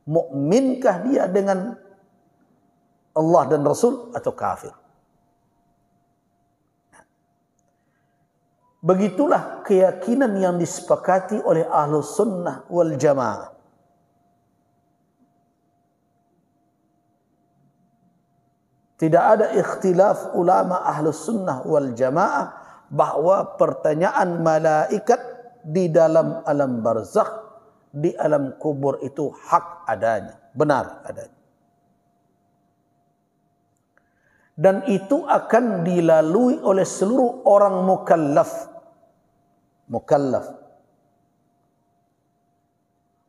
Mukminkah dia dengan Allah dan Rasul atau kafir? Begitulah keyakinan yang disepakati oleh Ahlus Sunnah wal Jamaah. Tidak ada ikhtilaf ulama Ahlus Sunnah wal Jamaah bahwa pertanyaan malaikat di dalam alam barzakh, di alam kubur itu hak adanya, benar adanya. Dan itu akan dilalui oleh seluruh orang mukallaf.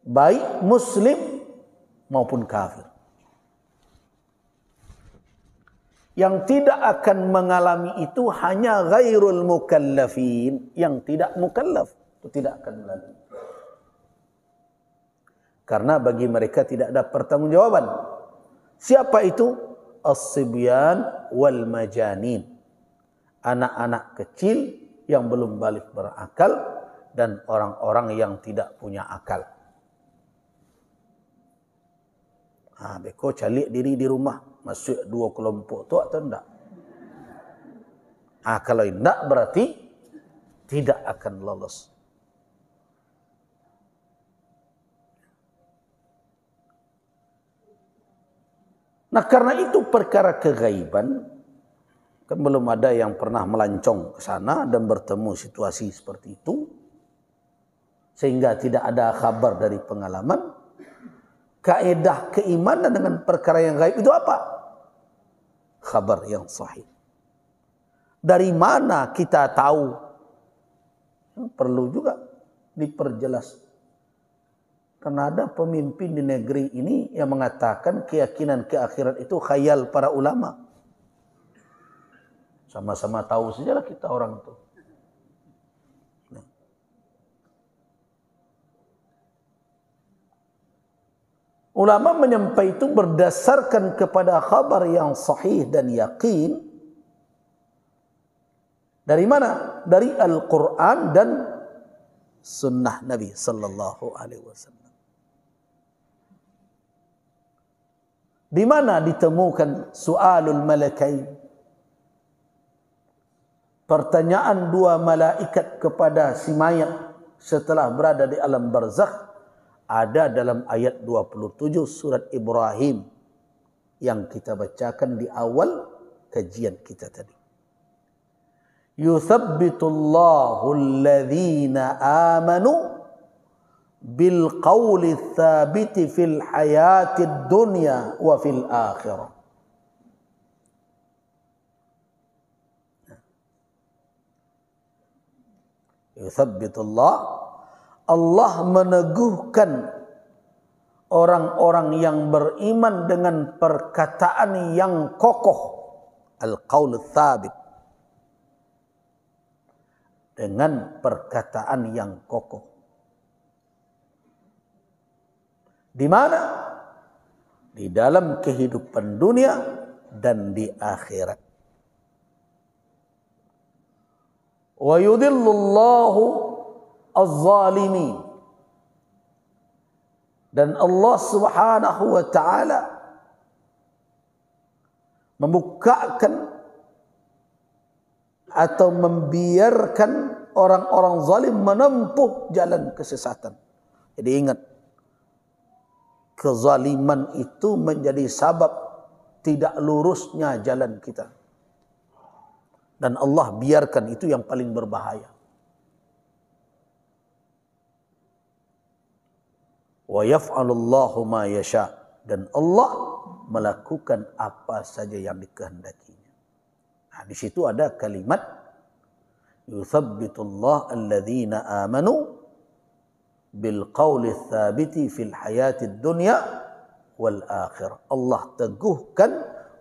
Baik muslim maupun kafir. Yang tidak akan mengalami itu hanya ghairul mukallafin, yang tidak mukallaf itu tidak akan melalui. Karena bagi mereka tidak ada pertanggungjawaban. Siapa itu? As-sibyan wal majanin. Anak-anak kecil yang belum balik berakal dan orang-orang yang tidak punya akal. Beko calik diri di rumah, masuk 2 kelompok tu atau enggak? Kalau enggak berarti tidak akan lolos. Nah, karena itu perkara kegaiban, kan belum ada yang pernah melancong ke sana dan bertemu situasi seperti itu, sehingga tidak ada kabar dari pengalaman. Kaedah keimanan dengan perkara yang gaib itu apa? Kabar yang sahih. Dari mana kita tahu? Perlu juga diperjelas. Karena ada pemimpin di negeri ini yang mengatakan keyakinan ke akhirat itu khayal para ulama. Sama-sama tahu sajalah kita orang itu. Ulama menyampaikan itu berdasarkan kepada khabar yang sahih dan yakin. Dari mana? Dari Al-Quran dan Sunnah Nabi sallallahu alaihi wasallam. Di mana ditemukan su'alul malakain? Pertanyaan 2 malaikat kepada si mayat setelah berada di alam barzakh ada dalam ayat 27 surat Ibrahim yang kita bacakan di awal kajian kita tadi. Yuthabbitullahu alladhina amanu bil qawli tsabiti fil hayatid dunya wa fil akhirah. Yuthabbitullah, Allah meneguhkan orang-orang yang beriman dengan perkataan yang kokoh, al-qaul tsabit, dengan perkataan yang kokoh. Di mana? Di dalam kehidupan dunia dan di akhirat. Wa yudhillullahu az-zalimin. Dan Allah Subhanahu wa taala membukakan atau membiarkan orang-orang zalim menempuh jalan kesesatan. Jadi ingat, kezaliman itu menjadi sebab tidak lurusnya jalan kita. Dan Allah biarkan itu yang paling berbahaya. Wa yaf'alullahu ma yasha, dan Allah melakukan apa saja yang dikehendakinya. Nah, di situ ada kalimat yuthabbitullah alladhina amanu bil qawli tsabiti fil hayatid dunya wal akhirah. Allah teguhkan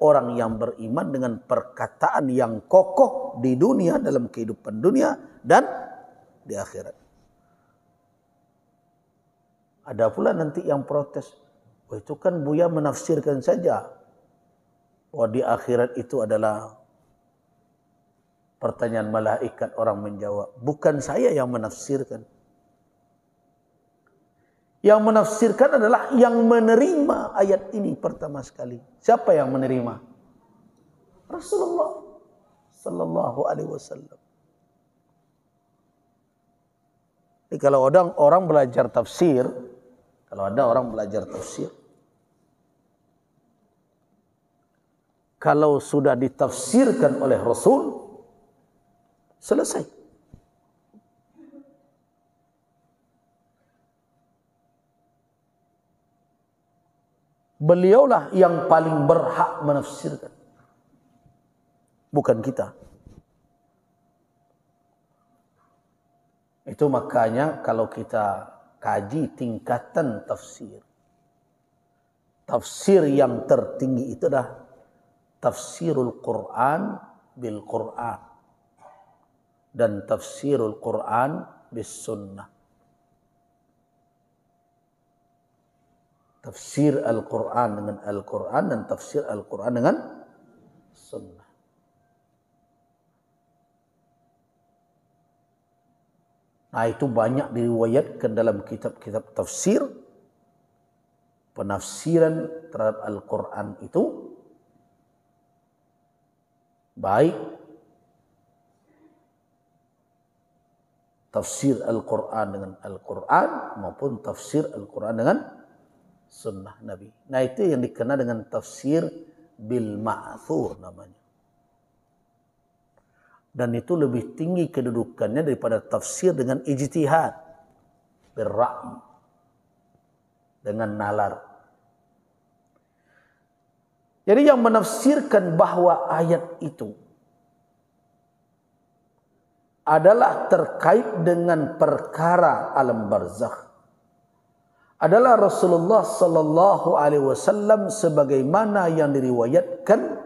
orang yang beriman dengan perkataan yang kokoh di dunia, dalam kehidupan dunia dan di akhirat. Ada pula nanti yang protes, oh, itu kan Buya menafsirkan saja. Oh, di akhirat itu adalah pertanyaan malaikat, orang menjawab. Bukan saya yang menafsirkan. Yang menafsirkan adalah yang menerima ayat ini pertama sekali. Siapa yang menerima? Rasulullah sallallahu alaihi wasallam. Jadi kalau orang belajar tafsir, kalau ada orang belajar tafsir, kalau sudah ditafsirkan oleh Rasul, selesai. Beliaulah yang paling berhak menafsirkan, bukan kita. Itu makanya kalau kita kaji tingkatan tafsir, tafsir yang tertinggi itu adalah tafsirul Quran bil Quran dan tafsirul Quran bis sunnah. Tafsir Al-Quran dengan Al-Quran dan tafsir Al-Quran dengan sunnah. Nah, itu banyak diriwayatkan dalam kitab-kitab tafsir. Penafsiran terhadap Al-Quran itu baik tafsir Al-Quran dengan Al-Quran maupun tafsir Al-Quran dengan sunnah Nabi. Nah, itu yang dikenal dengan tafsir bil ma'thur namanya. Dan itu lebih tinggi kedudukannya daripada tafsir dengan ijtihad, bil ra'i, dengan nalar. Jadi yang menafsirkan bahwa ayat itu adalah terkait dengan perkara alam barzakh adalah Rasulullah sallallahu alaihi wasallam sebagaimana yang diriwayatkan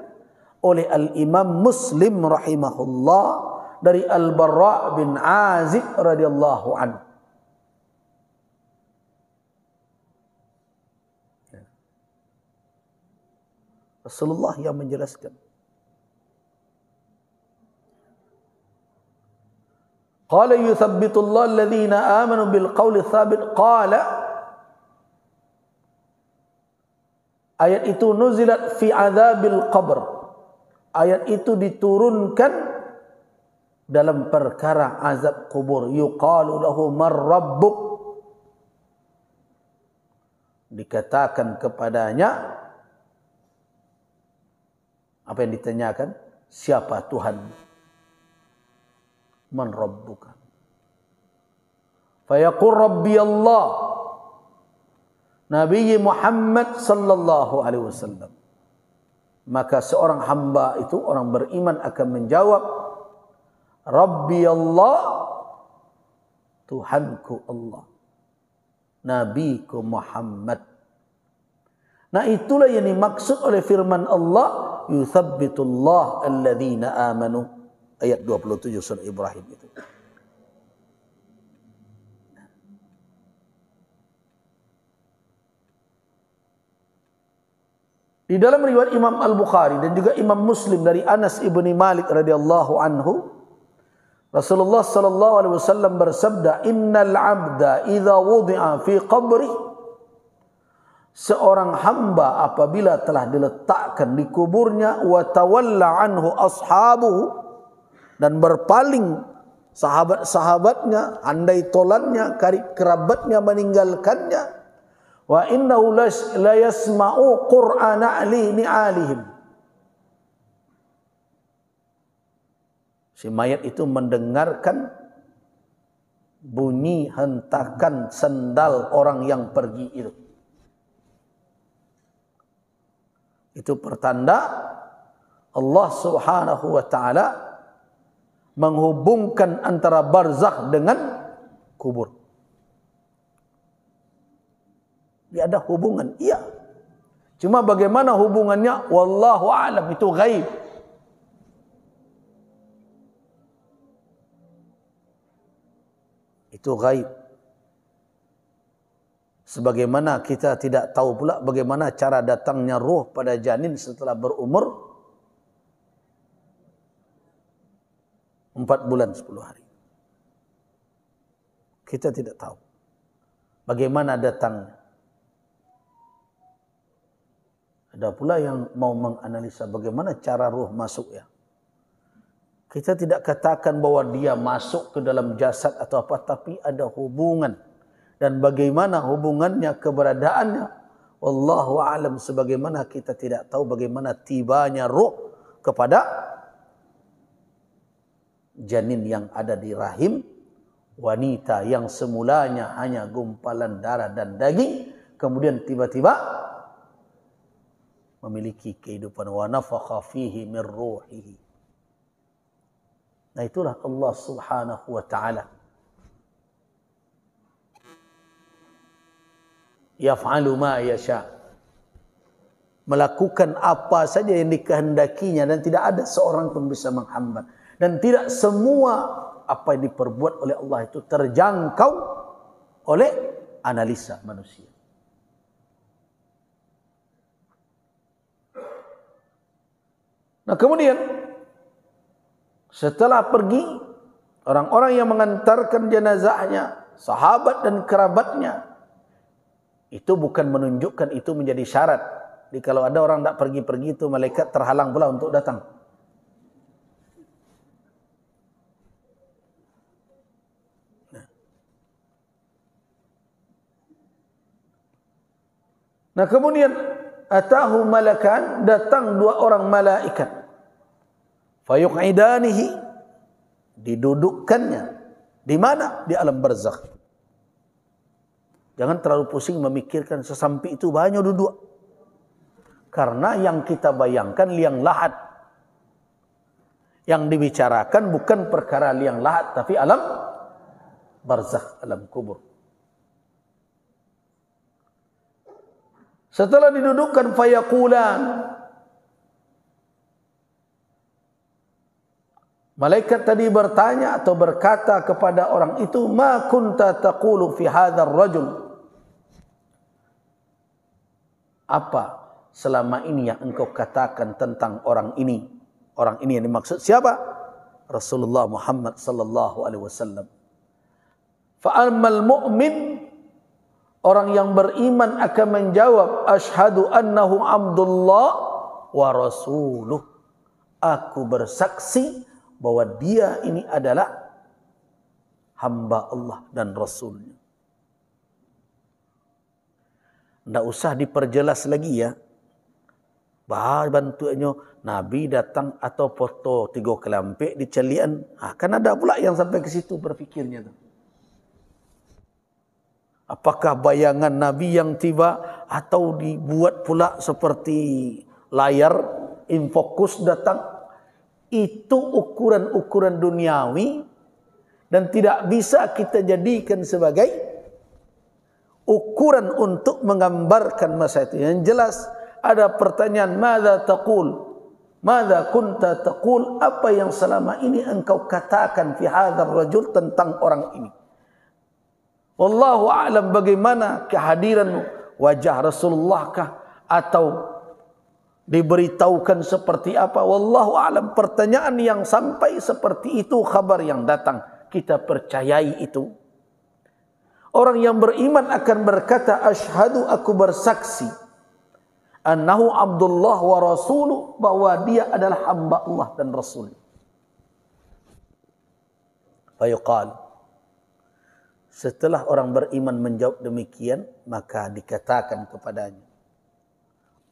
oleh Al-Imam Muslim rahimahullah dari Al-Barra bin Azib radhiyallahu anhu. Rasulullah yang menjelaskan. Qala yuthabbitullah alladhina amanu bil qawli tsabit. Qala, ayat itu nuzilat fi adzabil qabr. Ayat itu diturunkan dalam perkara azab kubur. Yuqalu lahu mar rabbuk. Dikatakan kepadanya, apa yang ditanyakan? Siapa Tuhan? Man rabbuka? Fayaqul rabbi Allah. Nabi Muhammad sallallahu alaihi wasallam. Maka seorang hamba itu, orang beriman akan menjawab, Rabbi Allah Tuhanku Allah, Nabiku Muhammad. Nah, itulah yang dimaksud oleh firman Allah, yuthabbitullah alladhina amanu, ayat 27 surah Ibrahim itu. Di dalam riwayat Imam Al-Bukhari dan juga Imam Muslim dari Anas ibni Malik radhiyallahu anhu, Rasulullah sallallahu alaihi wasallam bersabda, "Innal 'abda idza wudi'a fi qabri", seorang hamba apabila telah diletakkan di kuburnya, wa tawalla anhu ashabuhu, dan berpaling sahabat-sahabatnya, andai tolannya, karib kerabatnya meninggalkannya, wa innahu la yasma'u qur'ana ni'alihim, si mayat itu mendengarkan bunyi hentakan sendal orang yang pergi itu. Itu pertanda Allah Subhanahu wa taala menghubungkan antara barzakh dengan kubur. Dia ada hubungan, iya. Cuma bagaimana hubungannya, wallahu a'lam, itu ghaib. Itu ghaib. Sebagaimana kita tidak tahu pula bagaimana cara datangnya ruh pada janin setelah berumur 4 bulan 10 hari. Kita tidak tahu bagaimana datangnya. Ada pula yang mau menganalisa bagaimana cara ruh masuk ya. Kita tidak katakan bahwa dia masuk ke dalam jasad atau apa, tapi ada hubungan. Dan bagaimana hubungannya, keberadaannya, wallahu a'lam, sebagaimana kita tidak tahu bagaimana tibanya ruh kepada janin yang ada di rahim wanita yang semulanya hanya gumpalan darah dan daging, kemudian tiba-tiba memiliki kehidupan, wa nafakha fihi min ruhihi. Nah, itulah Allah Subhanahu wa taala. Yaf'alu ma yasha, melakukan apa saja yang dikehendakinya, dan tidak ada seorang pun bisa menghambat, dan tidak semua apa yang diperbuat oleh Allah itu terjangkau oleh analisa manusia. Nah, kemudian setelah pergi, orang-orang yang mengantarkan jenazahnya, sahabat dan kerabatnya, itu bukan menunjukkan itu menjadi syarat. Jadi kalau ada orang tak pergi-pergi itu, malaikat terhalang pula untuk datang. Nah, kemudian atahu malakan, datang 2 orang malaikat, fayuq'idanihi, didudukkannya. Di mana? Di alam barzakh. Jangan terlalu pusing memikirkan sesampai itu banyak duduk. Karena yang kita bayangkan liang lahat. Yang dibicarakan bukan perkara liang lahat, tapi alam barzakh, alam kubur. Setelah didudukkan, fayaqulan, malaikat tadi bertanya atau berkata kepada orang itu, ma kunta taqulu fi hadzal rajul, apa selama ini yang engkau katakan tentang orang ini? Orang ini yang dimaksud siapa? Rasulullah Muhammad sallallahu alaihi wasallam. Fa ammal mu'min, orang yang beriman akan menjawab, asyhadu annahu abdullah wa rasuluh, aku bersaksi bahwa dia ini adalah hamba Allah dan Rasulnya. Tidak usah diperjelas lagi ya. Bantuannya Nabi datang atau foto 3 kelampik di celian. Kan ada pula yang sampai ke situ berfikirnya tuh. Apakah bayangan Nabi yang tiba, atau dibuat pula seperti layar infokus datang? Itu ukuran-ukuran duniawi Dan tidak bisa kita jadikan sebagai ukuran untuk menggambarkan masa itu. Yang jelas ada pertanyaan, madza taqul? Madza kunta taqul? Apa yang selama ini engkau katakan fi hadzal rajul, tentang orang ini? Wallahu a'lam, bagaimana kehadiran wajah Rasulullah kah, atau diberitahukan seperti apa? Wallahu a'lam. Pertanyaan yang sampai seperti itu, kabar yang datang, kita percayai itu. Orang yang beriman akan berkata, asyhadu, aku bersaksi, annahu Abdullah wa rasuluh, bahwa dia adalah hamba Allah dan Rasul. Fayuqal, setelah orang beriman menjawab demikian, maka dikatakan kepadanya,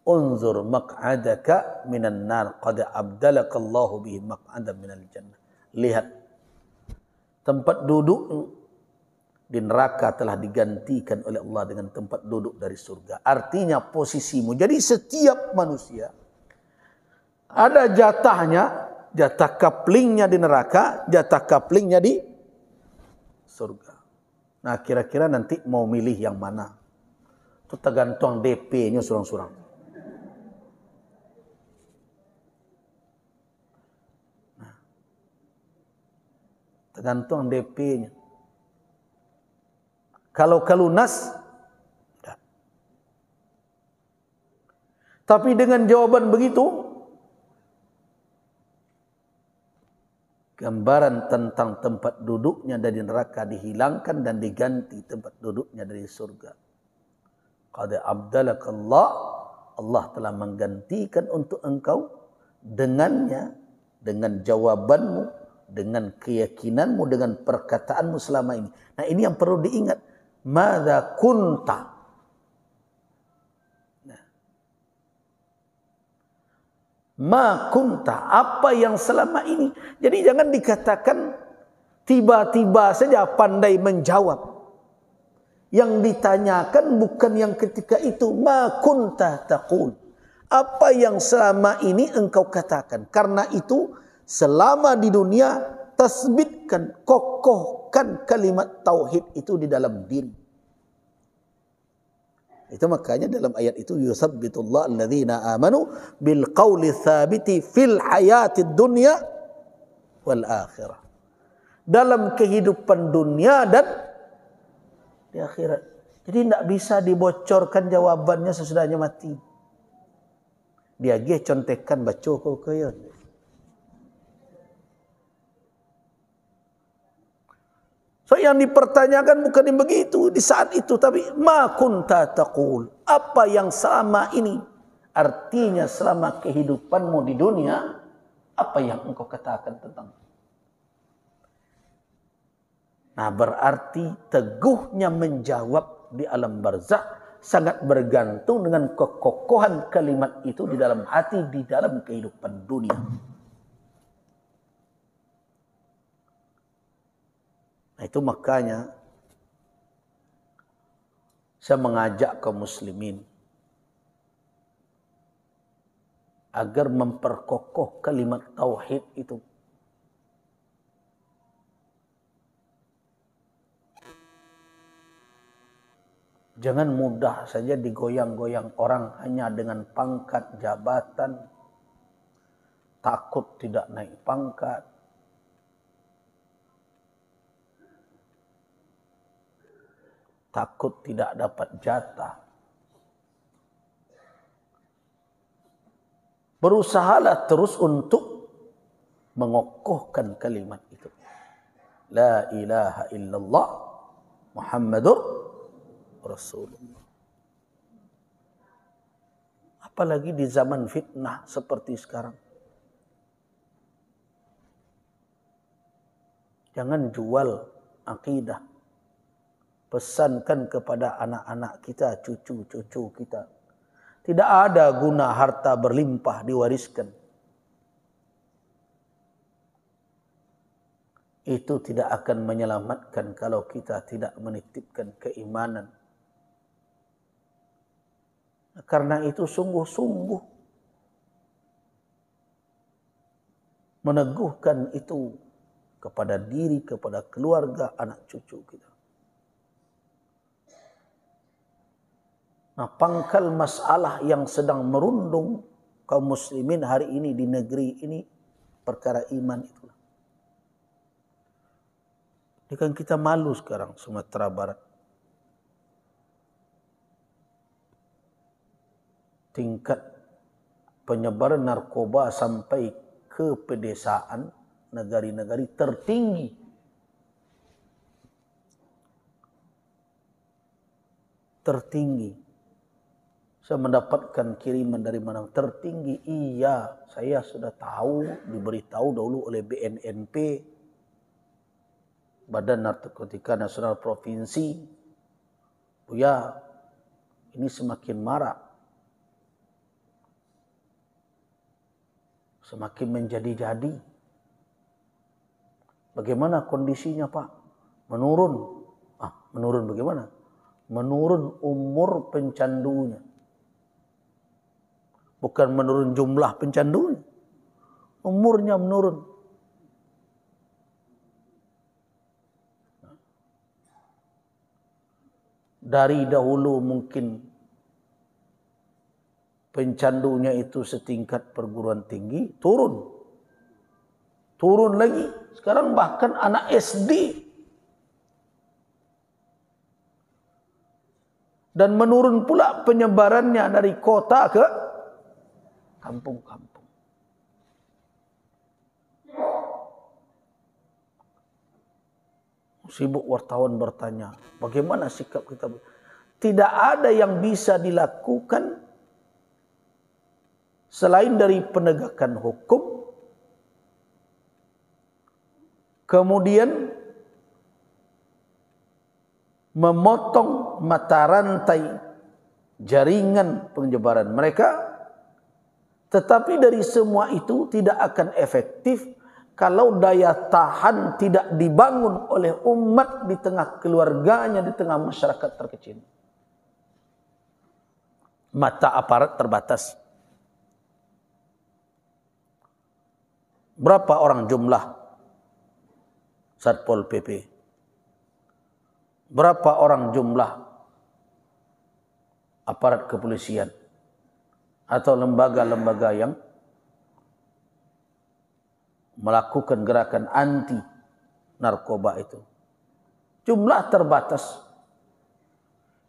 unzur maq'adaka minan nar, qad abdalaka Allahu bihi maq'adan minal jannah. Lihat, tempat duduk di neraka telah digantikan oleh Allah dengan tempat duduk dari surga. Artinya posisimu. Jadi setiap manusia ada jatahnya, jatah kaplingnya di neraka, jatah kaplingnya di surga. Nah, kira-kira nanti mau milih yang mana? Itu tergantung DP-nya surang-surang. Nah, tergantung DP-nya. Kalau lunas, tidak. Tapi dengan jawaban begitu, gambaran tentang tempat duduknya dari neraka dihilangkan dan diganti tempat duduknya dari surga. Qad abdalakallah, Allah telah menggantikan untuk engkau dengannya, dengan jawabanmu, dengan keyakinanmu, dengan perkataanmu selama ini. Nah, ini yang perlu diingat. Madza kunta. Nah. Ma kunta, apa yang selama ini. Jadi jangan dikatakan tiba-tiba saja pandai menjawab. Yang ditanyakan bukan yang ketika itu. Ma kunta taqul. Apa yang selama ini engkau katakan. Karena itu selama di dunia, tasbitkan, kokohkan kalimat tauhid itu di dalam diri. Itu makanya dalam ayat itu, yusabbitullah alladzina amanu bil qawli tsabiti fil hayatid dunya wal akhirah. Dalam kehidupan dunia dan di akhirat. Jadi tidak bisa dibocorkan jawabannya sesudahnya mati. Dia contekan baca kau kaya. So yang dipertanyakan bukan yang begitu di saat itu, tapi ma kunta taqul, apa yang selama ini, artinya selama kehidupanmu di dunia, apa yang engkau katakan tentang. Nah, berarti teguhnya menjawab di alam barzakh sangat bergantung dengan kekokohan kalimat itu di dalam hati, di dalam kehidupan dunia. Nah, itu makanya saya mengajak kaum muslimin agar memperkokoh kalimat tauhid itu. Jangan mudah saja digoyang-goyang orang hanya dengan pangkat jabatan, takut tidak naik pangkat. Takut tidak dapat jatah. Berusahalah terus untuk mengokohkan kalimat itu. La ilaha illallah Muhammadur Rasulullah. Apalagi di zaman fitnah seperti sekarang. Jangan jual akidah. Pesankan kepada anak-anak kita, cucu-cucu kita. Tidak ada guna harta berlimpah diwariskan. Itu tidak akan menyelamatkan kalau kita tidak menitipkan keimanan. Karena itu sungguh-sungguh meneguhkan itu kepada diri, kepada keluarga, anak cucu kita. Nah, pangkal masalah yang sedang merundung kaum muslimin hari ini di negeri ini perkara iman itulah. Ini kan kita malu sekarang Sumatera Barat. Tingkat penyebaran narkoba sampai ke pedesaan negari-negari tertinggi. Tertinggi. Saya mendapatkan kiriman dari mana? Tertinggi. Iya, saya sudah tahu, diberitahu dahulu oleh BNNP, Badan Narkotika Nasional Provinsi. Buya, ini semakin marak. Semakin menjadi-jadi. Bagaimana kondisinya, Pak? Menurun. Menurun bagaimana? Menurun umur pencandunya. Bukan menurun jumlah pencandunya. Umurnya menurun. Dari dahulu mungkin pencandunya itu setingkat perguruan tinggi, turun. Turun lagi. Sekarang bahkan anak SD. Dan menurun pula penyebarannya dari kota ke kampung-kampung. Sibuk wartawan bertanya, bagaimana sikap kita? Tidak ada yang bisa dilakukan selain dari penegakan hukum, kemudian memotong mata rantai jaringan penyebaran mereka. Tetapi dari semua itu tidak akan efektif kalau daya tahan tidak dibangun oleh umat di tengah keluarganya, di tengah masyarakat terkecil. Mata aparat terbatas. Berapa orang jumlah Satpol PP? Berapa orang jumlah aparat kepolisian atau lembaga-lembaga yang melakukan gerakan anti narkoba itu? Jumlah terbatas.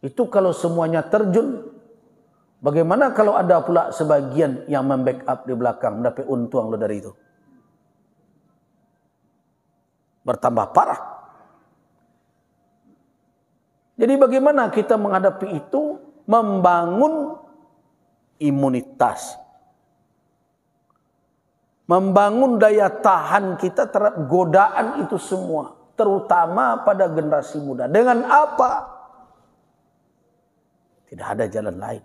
Itu kalau semuanya terjun, bagaimana kalau ada pula sebagian yang membackup di belakang, mendapat untung dari itu? Bertambah parah. Jadi bagaimana kita menghadapi itu? Membangun imunitas. Membangun daya tahan kita terhadap godaan itu semua. Terutama pada generasi muda. Dengan apa? Tidak ada jalan lain.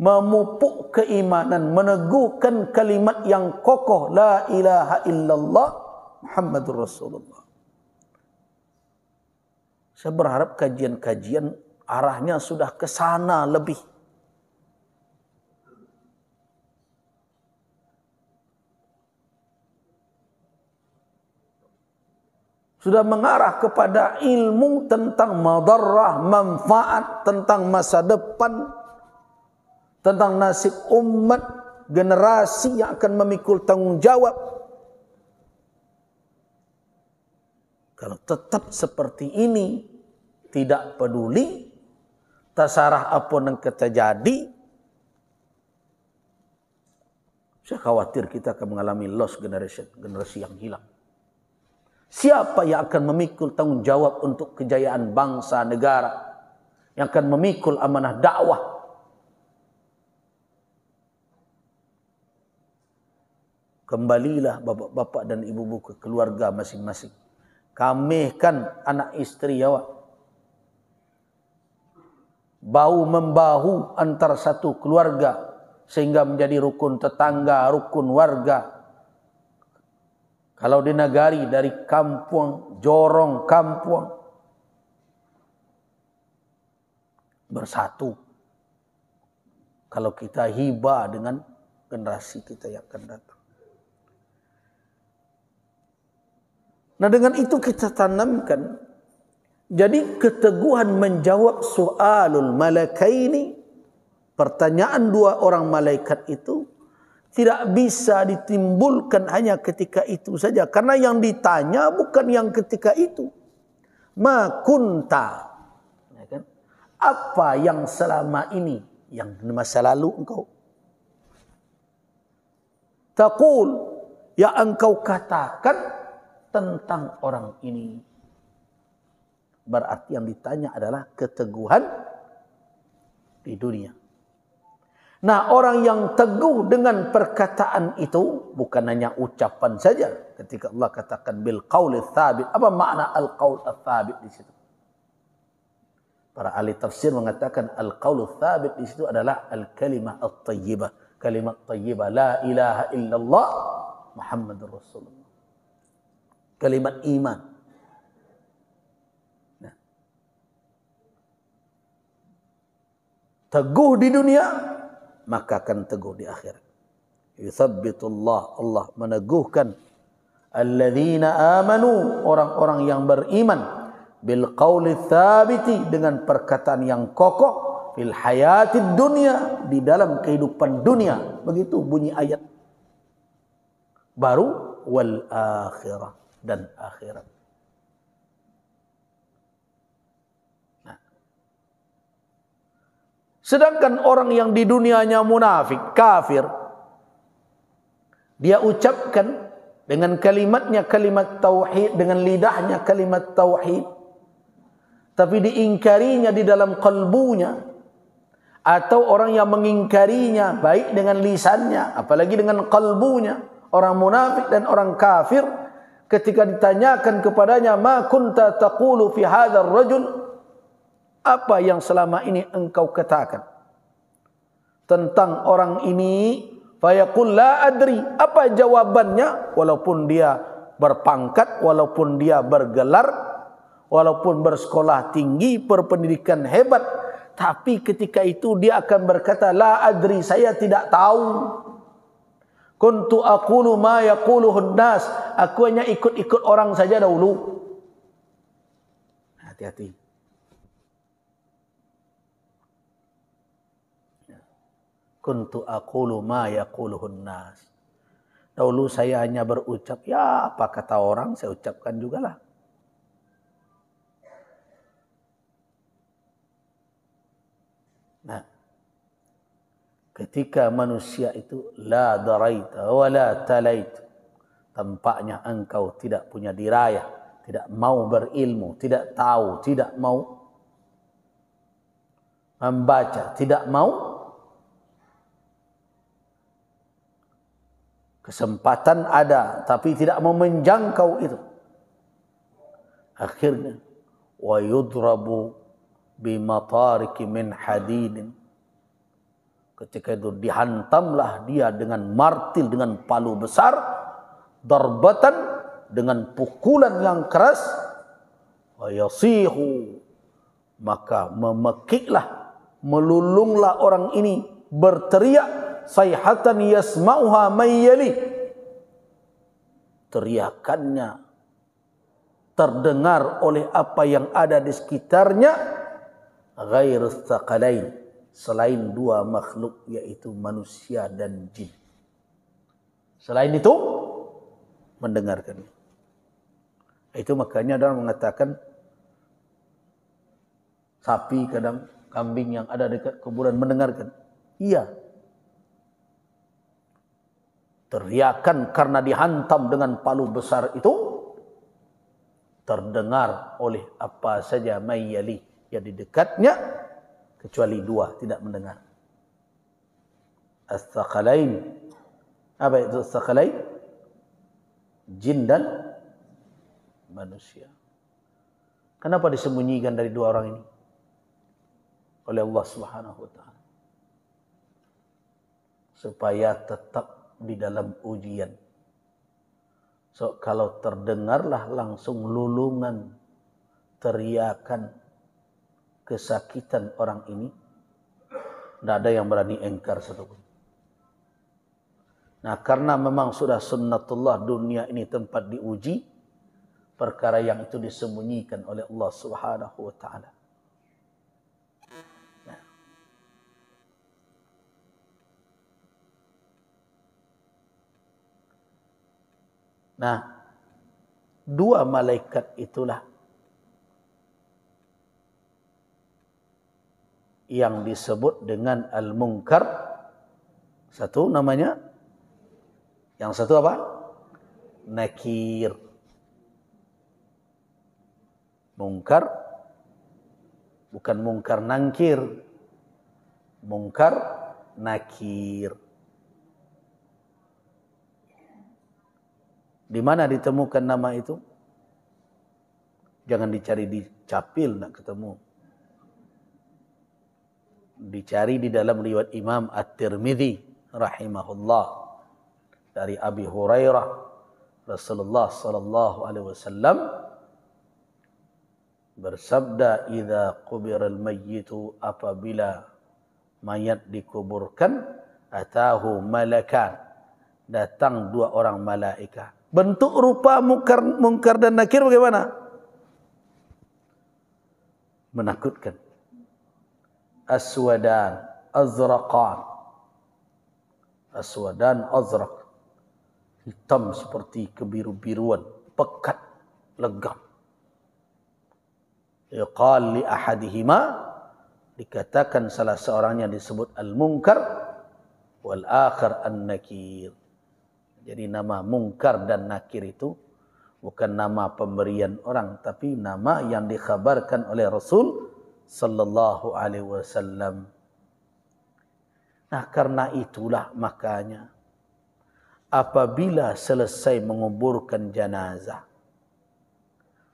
Memupuk keimanan. Meneguhkan kalimat yang kokoh. La ilaha illallah Muhammadur Rasulullah. Saya berharap kajian-kajian arahnya sudah ke sana lebih. Sudah mengarah kepada ilmu tentang madarrah, manfaat, tentang masa depan, tentang nasib umat, generasi yang akan memikul tanggung jawab. Kalau tetap seperti ini, tidak peduli, tasarah apa yang terjadi, saya khawatir kita akan mengalami lost generation, generasi yang hilang. Siapa yang akan memikul tanggung jawab untuk kejayaan bangsa negara, yang akan memikul amanah dakwah? Kembalilah bapak-bapak dan ibu-ibu ke keluarga masing-masing. Kamihkan anak istri awak. Bahu-membahu antara satu keluarga sehingga menjadi rukun tetangga, rukun warga. Kalau di negari dari kampung, jorong kampung, bersatu. Kalau kita hibah dengan generasi kita yang akan datang. Nah, dengan itu kita tanamkan. Jadi keteguhan menjawab soalul malakaini, pertanyaan dua orang malaikat itu tidak bisa ditimbulkan hanya ketika itu saja. Karena yang ditanya bukan yang ketika itu. Ma kunta. Ya kan? Apa yang selama ini, yang di masa lalu engkau taqul, yang engkau katakan tentang orang ini. Berarti yang ditanya adalah keteguhan di dunia. Nah, orang yang teguh dengan perkataan itu bukan hanya ucapan saja. Ketika Allah katakan bil qauli tsabit, apa makna al qaul tsabit di situ? Para ahli tafsir mengatakan al qaul tsabit di situ adalah al kalimah at-thayyibah. Kalimat thayyibah la ilaha illallah Muhammadur Rasulullah. Kalimat iman. Nah. Teguh di dunia, maka akan teguh di akhirat. Yuthabbitullah, Allah meneguhkan alladzina amanu, orang-orang yang beriman, bil qauli tsabiti, dengan perkataan yang kokoh, fil hayatid dunya, di dalam kehidupan dunia. Begitu bunyi ayat. Baru wal akhirah, dan akhirat. Sedangkan orang yang di dunianya munafik, kafir, dia ucapkan dengan kalimatnya kalimat tauhid, dengan lidahnya kalimat tauhid, tapi diingkarinya di dalam kalbunya. Atau orang yang mengingkarinya baik dengan lisannya, apalagi dengan kalbunya. Orang munafik dan orang kafir, ketika ditanyakan kepadanya, ma kunta taqulu fi hadzal rajul, apa yang selama ini engkau katakan tentang orang ini? Fayaqul la adri, apa jawabannya? Walaupun dia berpangkat, walaupun dia bergelar, walaupun bersekolah tinggi, berpendidikan hebat, tapi ketika itu dia akan berkata, la adri, saya tidak tahu. Kuntu aqulu ma yaquluhun nas, aku hanya ikut-ikut orang saja dahulu. Hati-hati. Kuntu aqulu ma yaquluhun nas. Dahulu saya hanya berucap, ya apa kata orang saya ucapkan jugalah. Nah, ketika manusia itu la daraita wa la talait, tampaknya engkau tidak punya dirayah, tidak mau berilmu, tidak tahu, tidak mau membaca, tidak mau. Kesempatan ada, tapi tidak mau menjangkau itu. Akhirnya, wa yudrabu bimatariki min hadidin. Ketika itu dihantamlah dia dengan martil, dengan palu besar, darbatan, dengan pukulan yang keras, wa yasihu, maka memekiklah, melulunglah orang ini, berteriak, sayhatan yasma'uha mayyali, teriakannya terdengar oleh apa yang ada di sekitarnya, ghairu tsaqalain, selain dua makhluk, yaitu manusia dan jin. Selain itu mendengarkan. Itu makanya orang mengatakan sapi, kadang kambing yang ada dekat kuburan mendengarkan. Iya. Teriakan karena dihantam dengan palu besar itu terdengar oleh apa saja mayyali, yang di dekatnya, kecuali dua tidak mendengar. As-tsaqalain. Apa itu as-tsaqalain? Jin dan manusia. Kenapa disembunyikan dari dua orang ini oleh Allah Subhanahu wa taala? Supaya tetap di dalam ujian. So, kalau terdengarlah langsung lulungan, teriakan, kesakitan orang ini, tidak ada yang berani engkar satupun. Nah, karena memang sudah sunnatullah dunia ini tempat diuji, perkara yang itu disembunyikan oleh Allah Subhanahu wa taala. Nah, dua malaikat itulah yang disebut dengan al-munkar. Satu namanya, yang satu apa? Nakir. Munkar bukan mungkar nangkir. Munkar nakir. Di mana ditemukan nama itu? Jangan dicari di capil nak ketemu. Dicari di dalam riwayat Imam At-Tirmidzi rahimahullah dari Abi Hurairah, Rasulullah sallallahu alaihi wasallam bersabda, "Idza qubiral mayyitu," apabila mayat dikuburkan, "atahu malakan," datang dua orang malaikat. Bentuk rupa mungkar dan nakir bagaimana? Menakutkan. Aswadan, azraqan. Aswadan, azraq. Hitam seperti kebiru-biruan, pekat, legam. Yuqal li ahadihima, dikatakan salah seorangnya disebut al-munkar, wal akhar an-nakir. Jadi nama munkar dan nakir itu bukan nama pemberian orang, tapi nama yang dikhabarkan oleh Rasul sallallahu alaihi wasallam. Nah, karena itulah makanya apabila selesai menguburkan jenazah,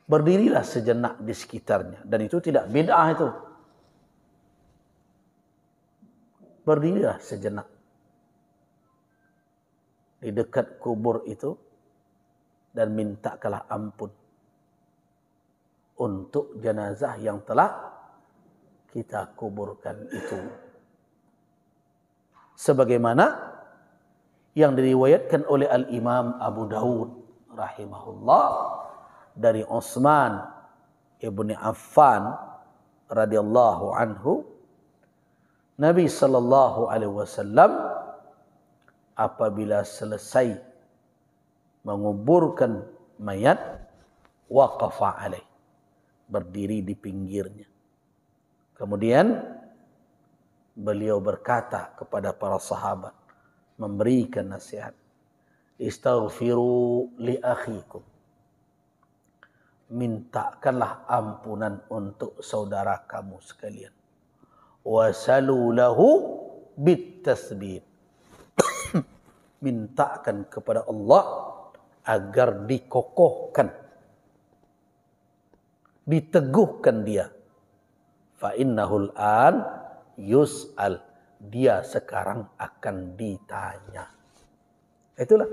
berdirilah sejenak di sekitarnya, dan itu tidak bid'ah itu. Berdirilah sejenak di dekat kubur itu dan mintakanlah ampun untuk jenazah yang telah kita kuburkan itu. Sebagaimana yang diriwayatkan oleh Al-Imam Abu Dawud rahimahullah dari Utsman ibn Affan radhiyallahu anhu, Nabi sallallahu alaihi wasallam apabila selesai menguburkan mayat, waqafa alaih, berdiri di pinggirnya. Kemudian beliau berkata kepada para sahabat, memberikan nasihat, istaghfiru li akhikum, mintakanlah ampunan untuk saudara kamu sekalian, wasalu lahu bitasbih, mintakan kepada Allah agar dikokohkan, diteguhkan dia. Fa innahul an yus'al, dia sekarang akan ditanya. Itulah.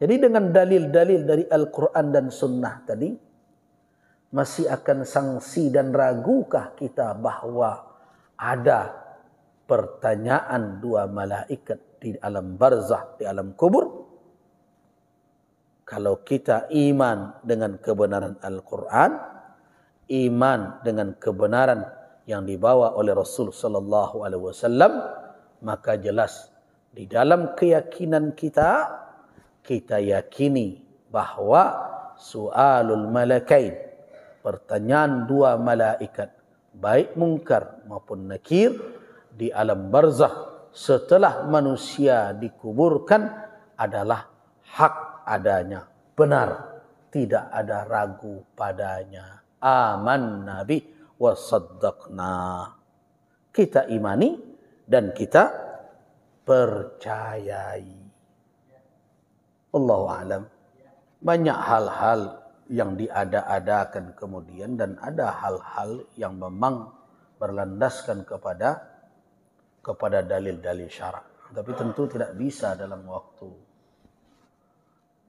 Jadi dengan dalil-dalil dari Al-Quran dan Sunnah tadi, masih akan sangsi dan ragukah kita bahwa ada pertanyaan dua malaikat di alam barzah, di alam kubur? Kalau kita iman dengan kebenaran Al-Quran, iman dengan kebenaran yang dibawa oleh Rasul sallallahu alaihi wasallam, maka jelas di dalam keyakinan kita, kita yakini bahwa su'alul malakain, pertanyaan dua malaikat, baik munkar maupun nakir, di alam barzah setelah manusia dikuburkan adalah hak adanya, benar, tidak ada ragu padanya. Aman nabi wa saddaqna, kita imani dan kita percayai. Allahu a'lam. Banyak hal-hal yang diada-adakan kemudian, dan ada hal-hal yang memang berlandaskan kepada dalil-dalil syarak. Tapi tentu tidak bisa dalam waktu.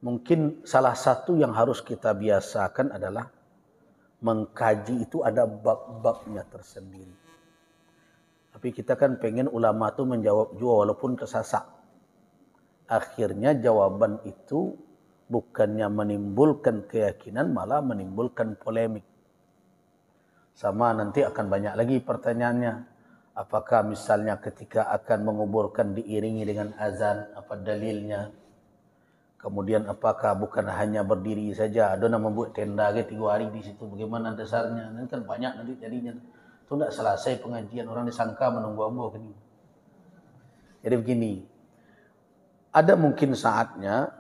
Mungkin salah satu yang harus kita biasakan adalah mengkaji itu ada bab-babnya tersendiri. Tapi kita kan pengen ulama itu menjawab juga walaupun kesasak. Akhirnya jawaban itu bukannya menimbulkan keyakinan, malah menimbulkan polemik. Sama nanti akan banyak lagi pertanyaannya. Apakah misalnya ketika akan menguburkan diiringi dengan azan, apa dalilnya? Kemudian apakah bukan hanya berdiri saja, ada nak membuat tenda ke 3 hari di situ, bagaimana dasarnya? Nanti kan banyak nanti jadinya. Itu tidak selesai pengajian, orang disangka menunggu Allah kan. Jadi begini, ada mungkin saatnya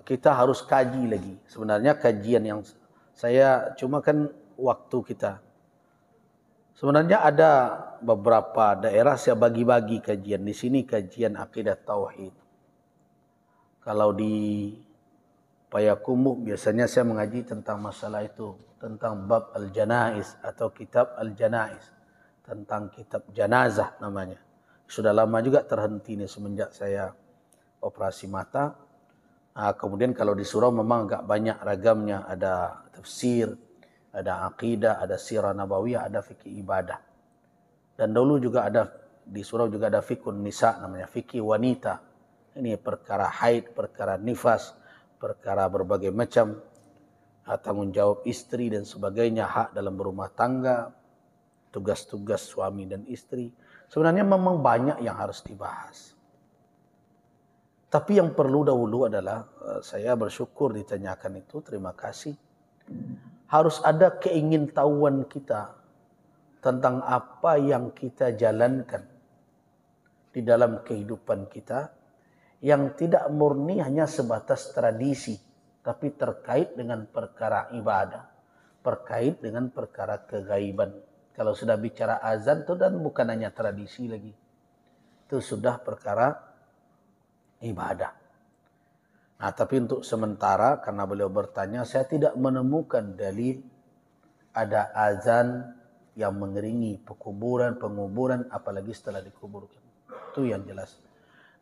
kita harus kaji lagi. Sebenarnya kajian yang saya cuma kan waktu kita. Sebenarnya ada beberapa daerah saya bagi-bagi kajian. Di sini kajian akidah tauhid. Kalau di Payakumbuh biasanya saya mengaji tentang masalah itu, tentang bab al-janaiz atau kitab al-janaiz, tentang kitab jenazah namanya. Sudah lama juga terhenti nih semenjak saya operasi mata. Kemudian kalau di surau memang agak banyak ragamnya, ada tafsir, ada akidah, ada sirah nabawiyah, ada fikih ibadah. Dan dulu juga ada di surau juga ada fikih nisa namanya, fikih wanita. Ini perkara haid, perkara nifas, perkara berbagai macam tanggung jawab istri dan sebagainya, hak dalam berumah tangga, tugas-tugas suami dan istri. Sebenarnya memang banyak yang harus dibahas. Tapi yang perlu dahulu adalah saya bersyukur ditanyakan itu, terima kasih. Harus ada keingintahuan kita tentang apa yang kita jalankan di dalam kehidupan kita, yang tidak murni hanya sebatas tradisi, tapi terkait dengan perkara ibadah, terkait dengan perkara kegaiban. Kalau sudah bicara azan itu dan bukan hanya tradisi lagi, itu sudah perkara ibadah. Nah, tapi untuk sementara karena beliau bertanya, saya tidak menemukan dalil ada azan yang mengiringi penguburan, apalagi setelah dikuburkan. Itu yang jelas.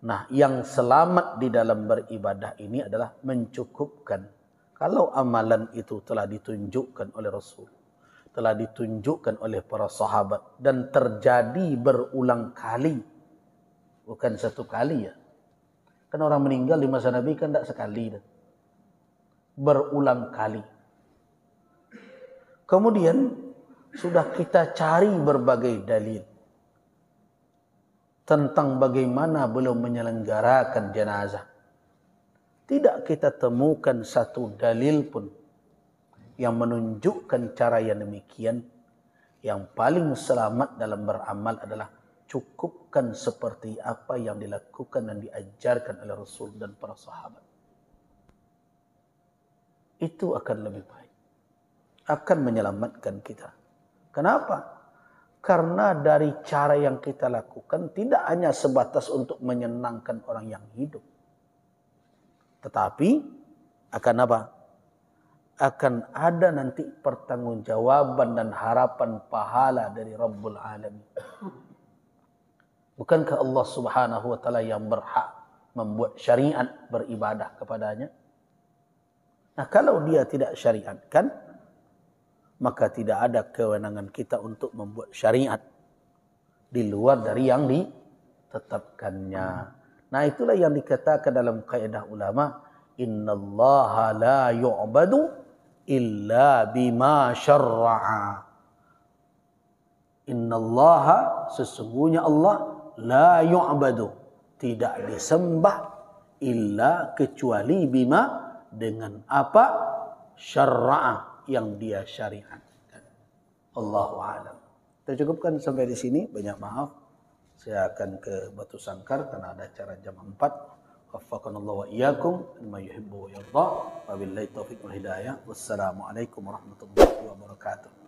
Nah, yang selamat di dalam beribadah ini adalah mencukupkan. Kalau amalan itu telah ditunjukkan oleh Rasul, telah ditunjukkan oleh para sahabat, dan terjadi berulang kali, bukan satu kali ya. Kan orang meninggal di masa Nabi kan tidak sekali. Berulang kali. Kemudian sudah kita cari berbagai dalil tentang bagaimana beliau menyelenggarakan jenazah. Tidak kita temukan satu dalil pun yang menunjukkan cara yang demikian. Yang paling selamat dalam beramal adalah cukupkan seperti apa yang dilakukan dan diajarkan oleh Rasul dan para sahabat. Itu akan lebih baik. Akan menyelamatkan kita. Kenapa? Karena dari cara yang kita lakukan tidak hanya sebatas untuk menyenangkan orang yang hidup. Tetapi akan apa? Akan ada nanti pertanggungjawaban dan harapan pahala dari Rabbul Alamin. Bukankah Allah Subhanahu wa taala yang berhak membuat syariat beribadah kepadanya? Nah, kalau dia tidak syariatkan, maka tidak ada kewenangan kita untuk membuat syariat di luar dari yang ditetapkannya. Nah, itulah yang dikatakan dalam kaidah ulama, innallaha la yu'badu illa bima syarra'a. Innallaha, sesungguhnya Allah, la yu'badu, tidak disembah illa kecuali bima, dengan apa, syarra'a, yang dia syariatkan. Allahu a'lam. Kita cukupkan sampai di sini. Banyak maaf, saya akan ke Batu Sangkar karena ada acara jam 4. Waffaqanallahu wa iyyakum lima yuhibbu wa yarda. Wabillahi taufiq wal hidayah. Wassalamualaikum warahmatullahi wabarakatuh.